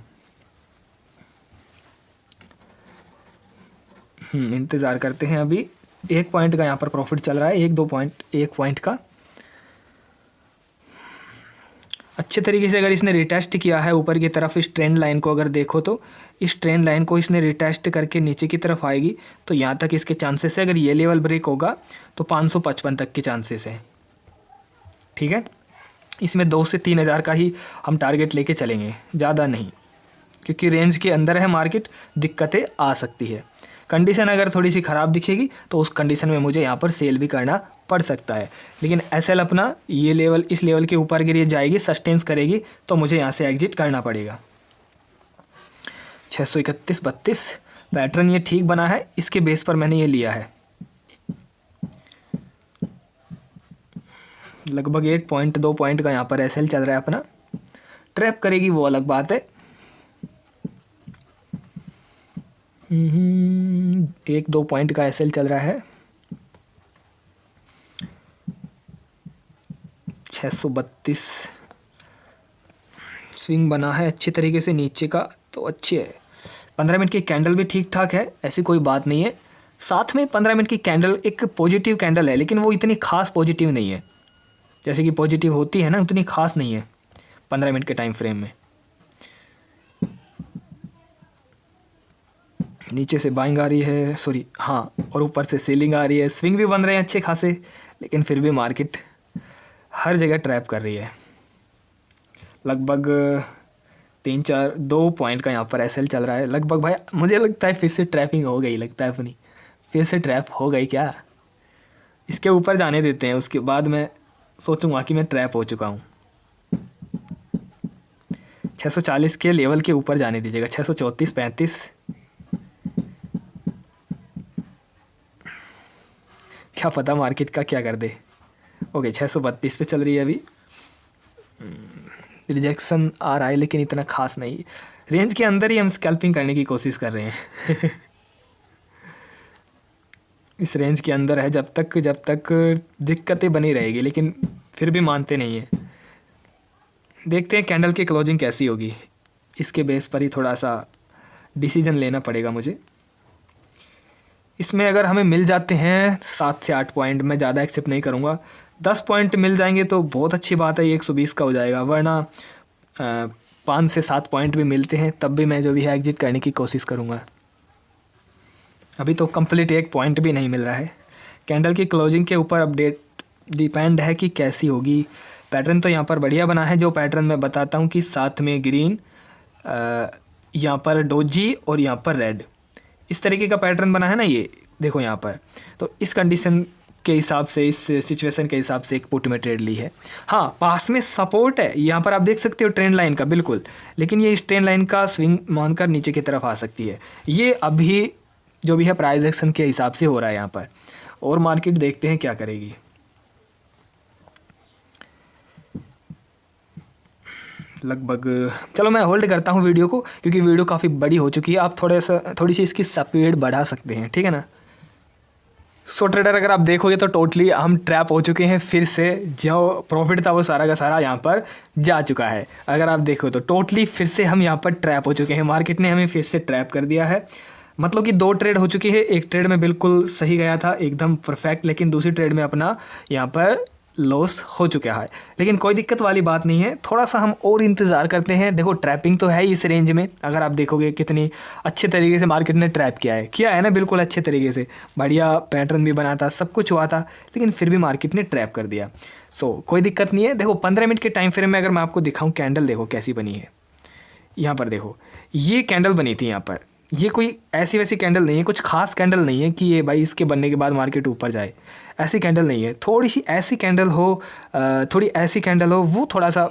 इंतज़ार करते हैं। अभी 1 पॉइंट का यहाँ पर प्रॉफिट चल रहा है, 1 पॉइंट का। अच्छे तरीके से अगर इसने रिटेस्ट किया है ऊपर की तरफ, इस ट्रेंड लाइन को अगर देखो तो इस ट्रेंड लाइन को इसने रिटेस्ट करके नीचे की तरफ आएगी, तो यहाँ तक इसके चांसेस है। अगर ये लेवल ब्रेक होगा तो 555 तक के चांसेस है। ठीक है, इसमें 2 से 3 हज़ार का ही हम टारगेट लेके चलेंगे, ज़्यादा नहीं, क्योंकि रेंज के अंदर है मार्केट, दिक्कतें आ सकती है। कंडीशन अगर थोड़ी सी ख़राब दिखेगी तो उस कंडीशन में मुझे यहाँ पर सेल भी करना पड़ सकता है। लेकिन एसएल अपना ये लेवल, इस लेवल के ऊपर गिर जाएगी, सस्टेंस करेगी, तो मुझे यहाँ से एग्जिट करना पड़ेगा। 631-32 पैटर्न ये ठीक बना है, इसके बेस पर मैंने ये लिया है। लगभग 1 पॉइंट 2 पॉइंट का यहाँ पर एसएल चल रहा है अपना। ट्रैप करेगी वो अलग बात है। 1-2 पॉइंट का एसएल चल रहा है। 632 स्विंग बना है अच्छे तरीके से नीचे का, तो अच्छी है। 15 मिनट की कैंडल भी ठीक ठाक है, ऐसी कोई बात नहीं है। साथ में 15 मिनट की कैंडल एक पॉजिटिव कैंडल है, लेकिन वो इतनी खास पॉजिटिव नहीं है, जैसे कि पॉजिटिव होती है ना, उतनी खास नहीं है 15 मिनट के टाइम फ्रेम में। नीचे से बाइंग आ रही है, सॉरी हाँ, और ऊपर से सेलिंग आ रही है। स्विंग भी बन रहे हैं अच्छे खासे, लेकिन फिर भी मार्केट हर जगह ट्रैप कर रही है। लगभग 2 पॉइंट का यहाँ पर एसएल चल रहा है लगभग। भाई मुझे लगता है फिर से ट्रैपिंग हो गई, लगता है अपनी फिर से ट्रैप हो गई क्या। इसके ऊपर जाने देते हैं, उसके बाद मैं सोचूंगा कि मैं ट्रैप हो चुका हूँ। 640 के लेवल के ऊपर जाने दीजिएगा, 634-35। क्या पता मार्केट का क्या कर दे। ओके 632 पे चल रही है अभी। रिजेक्शन आ रहा है लेकिन इतना खास नहीं, रेंज के अंदर ही हम स्कैल्पिंग करने की कोशिश कर रहे हैं। इस रेंज के अंदर है, जब तक दिक्कतें बनी रहेगी, लेकिन फिर भी मानते नहीं हैं। देखते हैं कैंडल की क्लोजिंग कैसी होगी, इसके बेस पर ही थोड़ा सा डिसीजन लेना पड़ेगा मुझे। इसमें अगर हमें मिल जाते हैं 7 से 8 पॉइंट, मैं ज़्यादा एक्सेप्ट नहीं करूँगा। 10 पॉइंट मिल जाएंगे तो बहुत अच्छी बात है, ये 120 का हो जाएगा। वरना 5 से 7 पॉइंट भी मिलते हैं तब भी मैं जो भी है एग्जिट करने की कोशिश करूँगा। अभी तो कंप्लीट 1 पॉइंट भी नहीं मिल रहा है। कैंडल की क्लोजिंग के ऊपर अपडेट डिपेंड है कि कैसी होगी। पैटर्न तो यहाँ पर बढ़िया बना है, जो पैटर्न मैं बताता हूँ कि साथ में ग्रीन, यहाँ पर डोजी और यहाँ पर रेड, इस तरीके का पैटर्न बना है ना, ये देखो यहाँ पर। तो इस कंडीशन के हिसाब से, इस सिचुएशन के हिसाब से एक पुट में ट्रेड ली है। हाँ, पास में सपोर्ट है, यहाँ पर आप देख सकते हो ट्रेंड लाइन का बिल्कुल, लेकिन ये इस ट्रेंड लाइन का स्विंग मानकर नीचे की तरफ आ सकती है। ये अभी जो भी है प्राइस एक्शन के हिसाब से हो रहा है यहाँ पर, और मार्केट देखते हैं क्या करेगी। लगभग चलो मैं होल्ड करता हूँ वीडियो को, क्योंकि वीडियो काफ़ी बड़ी हो चुकी है। आप थोड़ी सी इसकी स्पीड बढ़ा सकते हैं, ठीक है ना। सो ट्रेडर अगर आप देखोगे तो टोटली हम ट्रैप हो चुके हैं फिर से। जो प्रॉफिट था वो सारा का सारा यहाँ पर जा चुका है। अगर आप देखो तो टोटली फिर से हम यहाँ पर ट्रैप हो चुके हैं। मार्केट ने हमें फिर से ट्रैप कर दिया है। मतलब कि 2 ट्रेड हो चुकी है। एक ट्रेड में बिल्कुल सही गया था, एकदम परफेक्ट, लेकिन दूसरी ट्रेड में अपना यहाँ पर लॉस हो चुका है। लेकिन कोई दिक्कत वाली बात नहीं है, थोड़ा सा हम और इंतज़ार करते हैं। देखो ट्रैपिंग तो है ही इस रेंज में। अगर आप देखोगे कितनी अच्छे तरीके से मार्केट ने ट्रैप किया है ना, बिल्कुल अच्छे तरीके से, बढ़िया पैटर्न भी बना था, सब कुछ हुआ था, लेकिन फिर भी मार्केट ने ट्रैप कर दिया। सो कोई दिक्कत नहीं है। देखो 15 मिनट के टाइम फ्रेम में अगर मैं आपको दिखाऊँ, कैंडल देखो कैसी बनी है। यहाँ पर देखो ये कैंडल बनी थी यहाँ पर। ये कोई ऐसी वैसी कैंडल नहीं है, कुछ खास कैंडल नहीं है कि ये भाई इसके बनने के बाद मार्केट ऊपर जाए, ऐसी कैंडल नहीं है। थोड़ी सी ऐसी कैंडल हो, थोड़ी ऐसी कैंडल हो, वो थोड़ा सा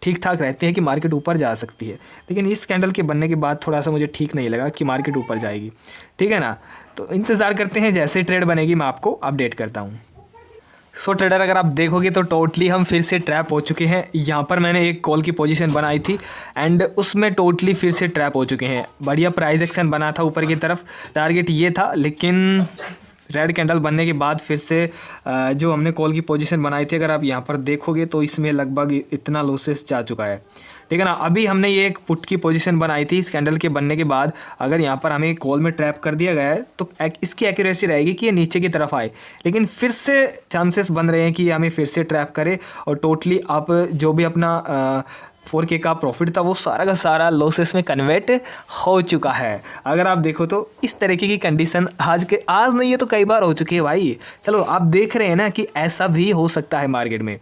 ठीक ठाक रहते हैं कि मार्केट ऊपर जा सकती है। लेकिन इस कैंडल के बनने के बाद थोड़ा सा मुझे ठीक नहीं लगा कि मार्केट ऊपर जाएगी, ठीक है ना। तो इंतज़ार करते हैं, जैसे ट्रेड बनेगी मैं आपको अपडेट करता हूँ। सो ट्रेडर अगर आप देखोगे तो टोटली हम फिर से ट्रैप हो चुके हैं। यहाँ पर मैंने एक कॉल की पोजीशन बनाई थी एंड उसमें टोटली फिर से ट्रैप हो चुके हैं। बढ़िया प्राइस एक्शन बना था ऊपर की तरफ, टारगेट ये था, लेकिन रेड कैंडल बनने के बाद फिर से जो हमने कॉल की पोजीशन बनाई थी, अगर आप यहाँ पर देखोगे तो इसमें लगभग इतना लॉसेस जा चुका है, ठीक है ना। अभी हमने ये एक पुट की पोजीशन बनाई थी इस कैंडल के बनने के बाद, अगर यहाँ पर हमें कॉल में ट्रैप कर दिया गया है तो इसकी एक्यूरेसी रहेगी कि ये नीचे की तरफ आए, लेकिन फिर से चांसेस बन रहे हैं कि हमें फिर से ट्रैप करे और टोटली आप जो भी अपना 4K का प्रॉफिट था वो सारा का सारा लॉसेस में कन्वर्ट हो चुका है। अगर आप देखो तो इस तरीके की कंडीशन आज नहीं है तो कई बार हो चुकी है भाई। चलो आप देख रहे हैं ना कि ऐसा भी हो सकता है मार्केट में।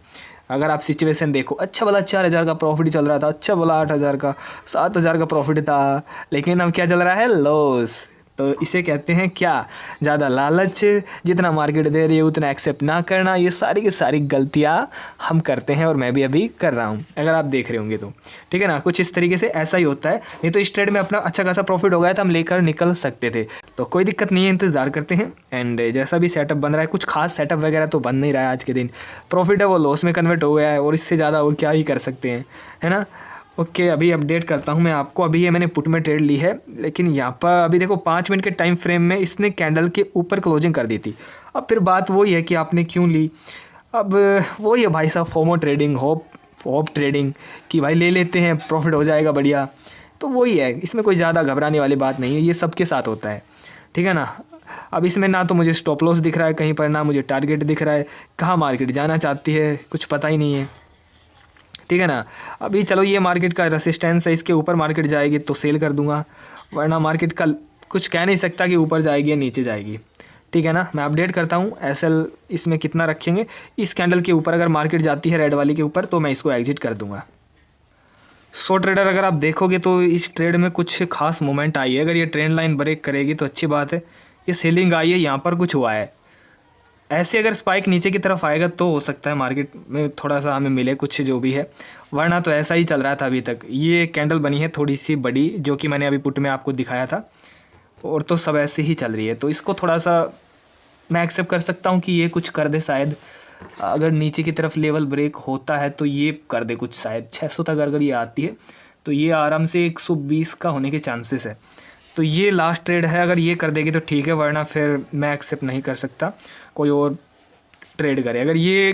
अगर आप सिचुएशन देखो, अच्छा भला 4,000 का प्रॉफिट चल रहा था, अच्छा भला 8,000 का 7,000 का प्रॉफिट था, लेकिन अब क्या चल रहा है, लॉस। तो इसे कहते हैं क्या, ज़्यादा लालच, जितना मार्केट दे रही है उतना एक्सेप्ट ना करना। ये सारी की सारी गलतियाँ हम करते हैं और मैं भी अभी कर रहा हूँ, अगर आप देख रहे होंगे तो, ठीक है ना। कुछ इस तरीके से ऐसा ही होता है, नहीं तो इस ट्रेड में अपना अच्छा खासा प्रॉफिट हो गया था, हम लेकर निकल सकते थे। तो कोई दिक्कत नहीं है, इंतज़ार करते हैं। एंड जैसा भी सेटअप बन रहा है, कुछ खास सेटअप वगैरह तो बन नहीं रहा है आज के दिन, प्रॉफिट है वो लॉस में कन्वर्ट हो गया है और इससे ज़्यादा और क्या ही कर सकते हैं, है ना। ओके, अभी अपडेट करता हूँ मैं आपको। अभी ये मैंने पुट में ट्रेड ली है, लेकिन यहाँ पर अभी देखो 5 मिनट के टाइम फ्रेम में इसने कैंडल के ऊपर क्लोजिंग कर दी थी। अब फिर बात वही है कि आपने क्यों ली, अब वही है भाई साहब, फोमो ट्रेडिंग, होप ट्रेडिंग, कि भाई ले लेते हैं प्रॉफिट हो जाएगा बढ़िया। तो वही है, इसमें कोई ज़्यादा घबराने वाली बात नहीं है, ये सबके साथ होता है, ठीक है ना। अब इसमें ना तो मुझे स्टॉप लॉस दिख रहा है कहीं पर, ना मुझे टारगेट दिख रहा है, कहाँ मार्केट जाना चाहती है कुछ पता ही नहीं है, ठीक है ना। अभी चलो ये मार्केट का रेसिस्टेंस है, इसके ऊपर मार्केट जाएगी तो सेल कर दूंगा, वरना मार्केट का कुछ कह नहीं सकता कि ऊपर जाएगी या नीचे जाएगी, ठीक है ना। मैं अपडेट करता हूँ एसएल इसमें कितना रखेंगे। इस कैंडल के ऊपर अगर मार्केट जाती है रेड वाली के ऊपर तो मैं इसको एग्जिट कर दूंगा। सो ट्रेडर, अगर आप देखोगे तो इस ट्रेड में कुछ खास मोमेंट आई है। अगर ये ट्रेंड लाइन ब्रेक करेगी तो अच्छी बात है। ये सेलिंग आई है, यहाँ पर कुछ हुआ है, ऐसे अगर स्पाइक नीचे की तरफ आएगा तो हो सकता है मार्केट में थोड़ा सा हमें मिले कुछ जो भी है, वरना तो ऐसा ही चल रहा था अभी तक। ये कैंडल बनी है थोड़ी सी बड़ी, जो कि मैंने अभी पुट में आपको दिखाया था, और तो सब ऐसे ही चल रही है। तो इसको थोड़ा सा मैं एक्सेप्ट कर सकता हूँ कि ये कुछ कर दे शायद, अगर नीचे की तरफ लेवल ब्रेक होता है तो ये कर दे कुछ, शायद 600 तक अगर ये आती है तो ये आराम से 120 का होने के चांसेस है। तो ये लास्ट ट्रेड है, अगर ये कर देगी तो ठीक है, वरना फिर मैं एक्सेप्ट नहीं कर सकता, कोई और ट्रेड करे। अगर ये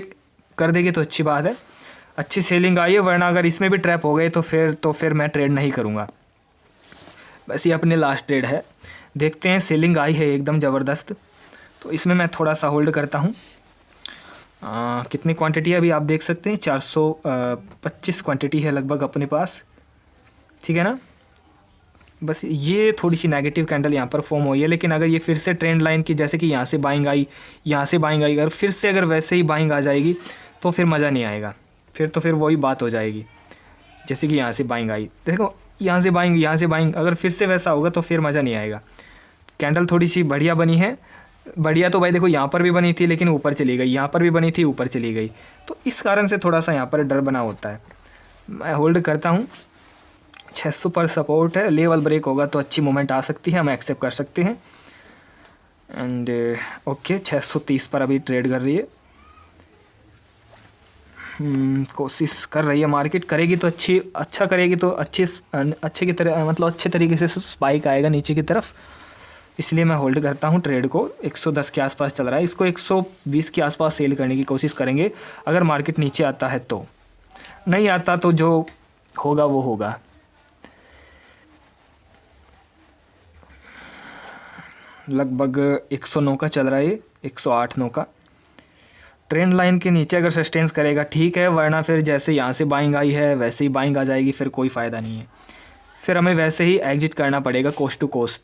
कर देगी तो अच्छी बात है, अच्छी सेलिंग आई है, वरना अगर इसमें भी ट्रैप हो गए तो फिर मैं ट्रेड नहीं करूँगा। बस ये अपने लास्ट ट्रेड है, देखते हैं। सेलिंग आई है एकदम ज़बरदस्त, तो इसमें मैं थोड़ा सा होल्ड करता हूँ। कितनी क्वांटिटी है अभी आप देख सकते हैं, 425 क्वांटिटी है लगभग अपने पास, ठीक है ना। बस ये थोड़ी सी नेगेटिव कैंडल यहाँ पर फॉर्म हुई है, लेकिन अगर ये फिर से ट्रेंड लाइन की, जैसे कि यहाँ से बाइंग आई, यहाँ से बाइंग आई, अगर फिर से अगर वैसे ही बाइंग आ जाएगी तो फिर मज़ा नहीं आएगा, फिर वही बात हो जाएगी। जैसे कि यहाँ से बाइंग आई, देखो यहाँ से बाइंग, यहाँ से बाइंग, अगर फिर से वैसा होगा तो फिर मज़ा नहीं आएगा। कैंडल थोड़ी सी बढ़िया बनी है, बढ़िया तो भाई देखो यहाँ पर भी बनी थी लेकिन ऊपर चली गई, यहाँ पर भी बनी थी ऊपर चली गई, तो इस कारण से थोड़ा सा यहाँ पर डर बना होता है। मैं होल्ड करता हूँ, 600 पर सपोर्ट है, लेवल ब्रेक होगा तो अच्छी मूवमेंट आ सकती है, हम एक्सेप्ट कर सकते हैं। एंड ओके, 630 पर अभी ट्रेड कर रही है, कोशिश कर रही है मार्केट, करेगी तो अच्छा करेगी तो अच्छे की तरह, मतलब अच्छे तरीके से स्पाइक आएगा नीचे की तरफ, इसलिए मैं होल्ड करता हूँ ट्रेड को। 110 के आसपास चल रहा है, इसको 120 के आसपास सेल करने की कोशिश करेंगे अगर मार्केट नीचे आता है तो, नहीं आता तो जो होगा वो होगा। लगभग 109 का चल रहा है, 108-9 का। ट्रेंड लाइन के नीचे अगर सस्टेंस करेगा ठीक है, वरना फिर जैसे यहाँ से बाइंग आई है वैसे ही बाइंग आ जाएगी, फिर कोई फ़ायदा नहीं है, फिर हमें वैसे ही एग्जिट करना पड़ेगा कोस्ट टू कोस्ट।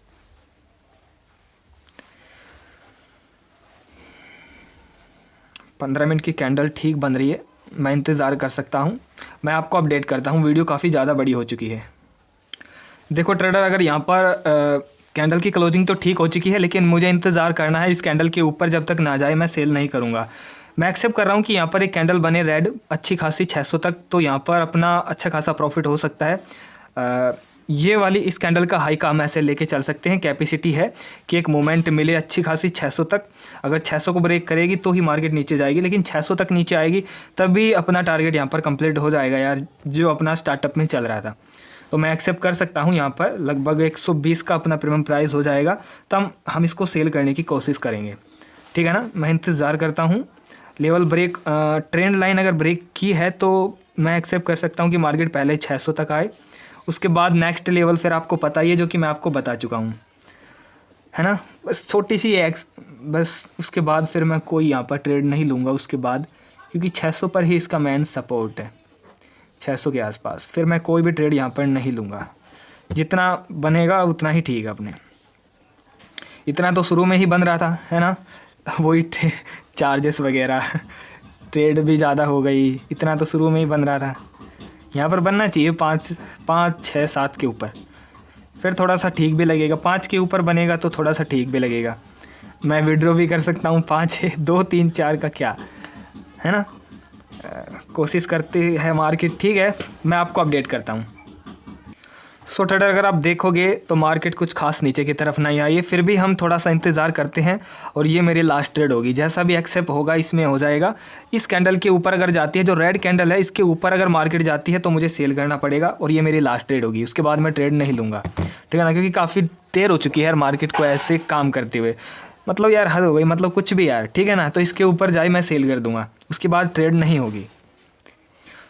पंद्रह मिनट की कैंडल ठीक बन रही है, मैं इंतज़ार कर सकता हूँ, मैं आपको अपडेट करता हूँ। वीडियो काफ़ी ज़्यादा बड़ी हो चुकी है। देखो ट्रेडर, अगर यहाँ पर कैंडल की क्लोजिंग तो ठीक हो चुकी है, लेकिन मुझे इंतज़ार करना है इस कैंडल के ऊपर, जब तक ना जाए मैं सेल नहीं करूँगा। मैं एक्सेप्ट कर रहा हूँ कि यहाँ पर एक कैंडल बने रेड अच्छी खासी 600 तक, तो यहाँ पर अपना अच्छा खासा प्रॉफिट हो सकता है। ये वाली इस कैंडल का हाई का हम ऐसे लेके चल सकते हैं, कैपेसिटी है कि एक मोमेंट मिले अच्छी खासी 600 तक। अगर 600 को ब्रेक करेगी तो ही मार्केट नीचे जाएगी, लेकिन 600 तक नीचे आएगी तभी अपना टारगेट यहाँ पर कंप्लीट हो जाएगा यार, जो अपना स्टार्टअप में चल रहा था। तो मैं एक्सेप्ट कर सकता हूँ, यहाँ पर लगभग 120 का अपना प्रीमियम प्राइस हो जाएगा, तो हम इसको सेल करने की कोशिश करेंगे। ठीक है ना। मैं इंतज़ार करता हूँ लेवल ब्रेक, ट्रेंड लाइन अगर ब्रेक की है तो मैं एक्सेप्ट कर सकता हूँ कि मार्केट पहले 600 तक आए। उसके बाद नेक्स्ट लेवल फिर आपको पता ही है, जो कि मैं आपको बता चुका हूँ, है ना। बस छोटी सी बस उसके बाद फिर मैं कोई यहाँ पर ट्रेड नहीं लूँगा उसके बाद, क्योंकि 600 पर ही इसका मेन सपोर्ट है, 600 के आसपास। फिर मैं कोई भी ट्रेड यहाँ पर नहीं लूँगा, जितना बनेगा उतना ही ठीक है अपने। इतना तो शुरू में ही बन रहा था, है ना, वही चार्जेस वगैरह, ट्रेड भी ज़्यादा हो गई, इतना तो शुरू में ही बन रहा था। यहाँ पर बनना चाहिए 5, 6, 7 के ऊपर, फिर थोड़ा सा ठीक भी लगेगा। 5 के ऊपर बनेगा तो थोड़ा सा ठीक भी लगेगा। मैं विड्रॉ भी कर सकता हूँ 5, 2, 3, 4 का, क्या है ना। कोशिश करते हैं मार्केट, ठीक है, मैं आपको अपडेट करता हूँ। सो ट्रेडर अगर आप देखोगे तो मार्केट कुछ खास नीचे की तरफ नहीं आई है, फिर भी हम थोड़ा सा इंतज़ार करते हैं और ये मेरी लास्ट ट्रेड होगी। जैसा भी एक्सेप्ट होगा इसमें हो जाएगा। इस कैंडल के ऊपर अगर जाती है, जो रेड कैंडल है इसके ऊपर अगर मार्केट जाती है तो मुझे सेल करना पड़ेगा और ये मेरी लास्ट ट्रेड होगी। उसके बाद मैं ट्रेड नहीं लूँगा, ठीक है ना, क्योंकि काफ़ी देर हो चुकी है यार मार्केट को ऐसे काम करते हुए। मतलब यार हद हो गई, मतलब कुछ भी यार, ठीक है ना। तो इसके ऊपर जाए मैं सेल कर दूँगा, उसके बाद ट्रेड नहीं होगी।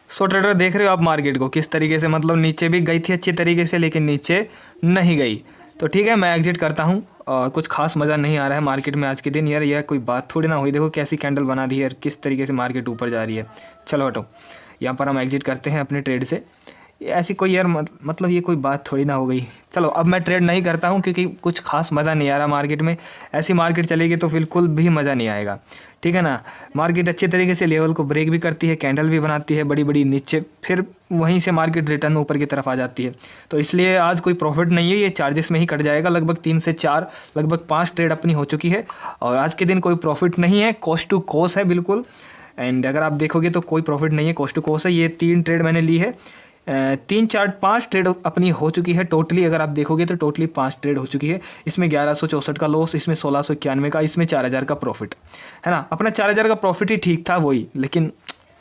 सो ट्रेडर देख रहे हो आप मार्केट को किस तरीके से, मतलब नीचे भी गई थी अच्छी तरीके से लेकिन नीचे नहीं गई। तो ठीक है, मैं एग्जिट करता हूँ। और कुछ खास मज़ा नहीं आ रहा है मार्केट में आज के दिन यार, यह कोई बात थोड़ी ना हुई। देखो कैसी कैंडल बना दी है यार, किस तरीके से मार्केट ऊपर जा रही है। चलो हटो, यहाँ पर हम एग्जिट करते हैं अपने ट्रेड से। ऐसी कोई यार मतलब ये कोई बात थोड़ी ना हो गई। चलो अब मैं ट्रेड नहीं करता हूँ क्योंकि कुछ खास मज़ा नहीं आ रहा मार्केट में। ऐसी मार्केट चलेगी तो बिल्कुल भी मज़ा नहीं आएगा, ठीक है ना। मार्केट अच्छे तरीके से लेवल को ब्रेक भी करती है, कैंडल भी बनाती है बड़ी बड़ी नीचे, फिर वहीं से मार्केट रिटर्न ऊपर की तरफ आ जाती है। तो इसलिए आज कोई प्रॉफिट नहीं है, ये चार्जेस में ही कट जाएगा। लगभग 3 से 4, लगभग 5 ट्रेड अपनी हो चुकी है और आज के दिन कोई प्रॉफिट नहीं है, कॉस्ट टू कॉस्ट है बिल्कुल। एंड अगर आप देखोगे तो कोई प्रॉफिट नहीं है, कॉस्ट टू कॉस्ट है। ये 3 ट्रेड मैंने ली है, 3, 4, 5 ट्रेड अपनी हो चुकी है टोटली। अगर आप देखोगे तो टोटली 5 ट्रेड हो चुकी है। इसमें 1164 का लॉस, इसमें 1691 का, इसमें 4000 का प्रॉफिट, है ना। अपना 4000 का प्रॉफिट ही ठीक था वही, लेकिन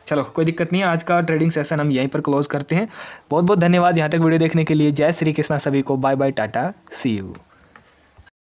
चलो कोई दिक्कत नहीं है। आज का ट्रेडिंग सेशन हम यहीं पर क्लोज करते हैं। बहुत बहुत धन्यवाद यहाँ तक वीडियो देखने के लिए। जय श्री कृष्णा सभी को, bye bye, tata, see you.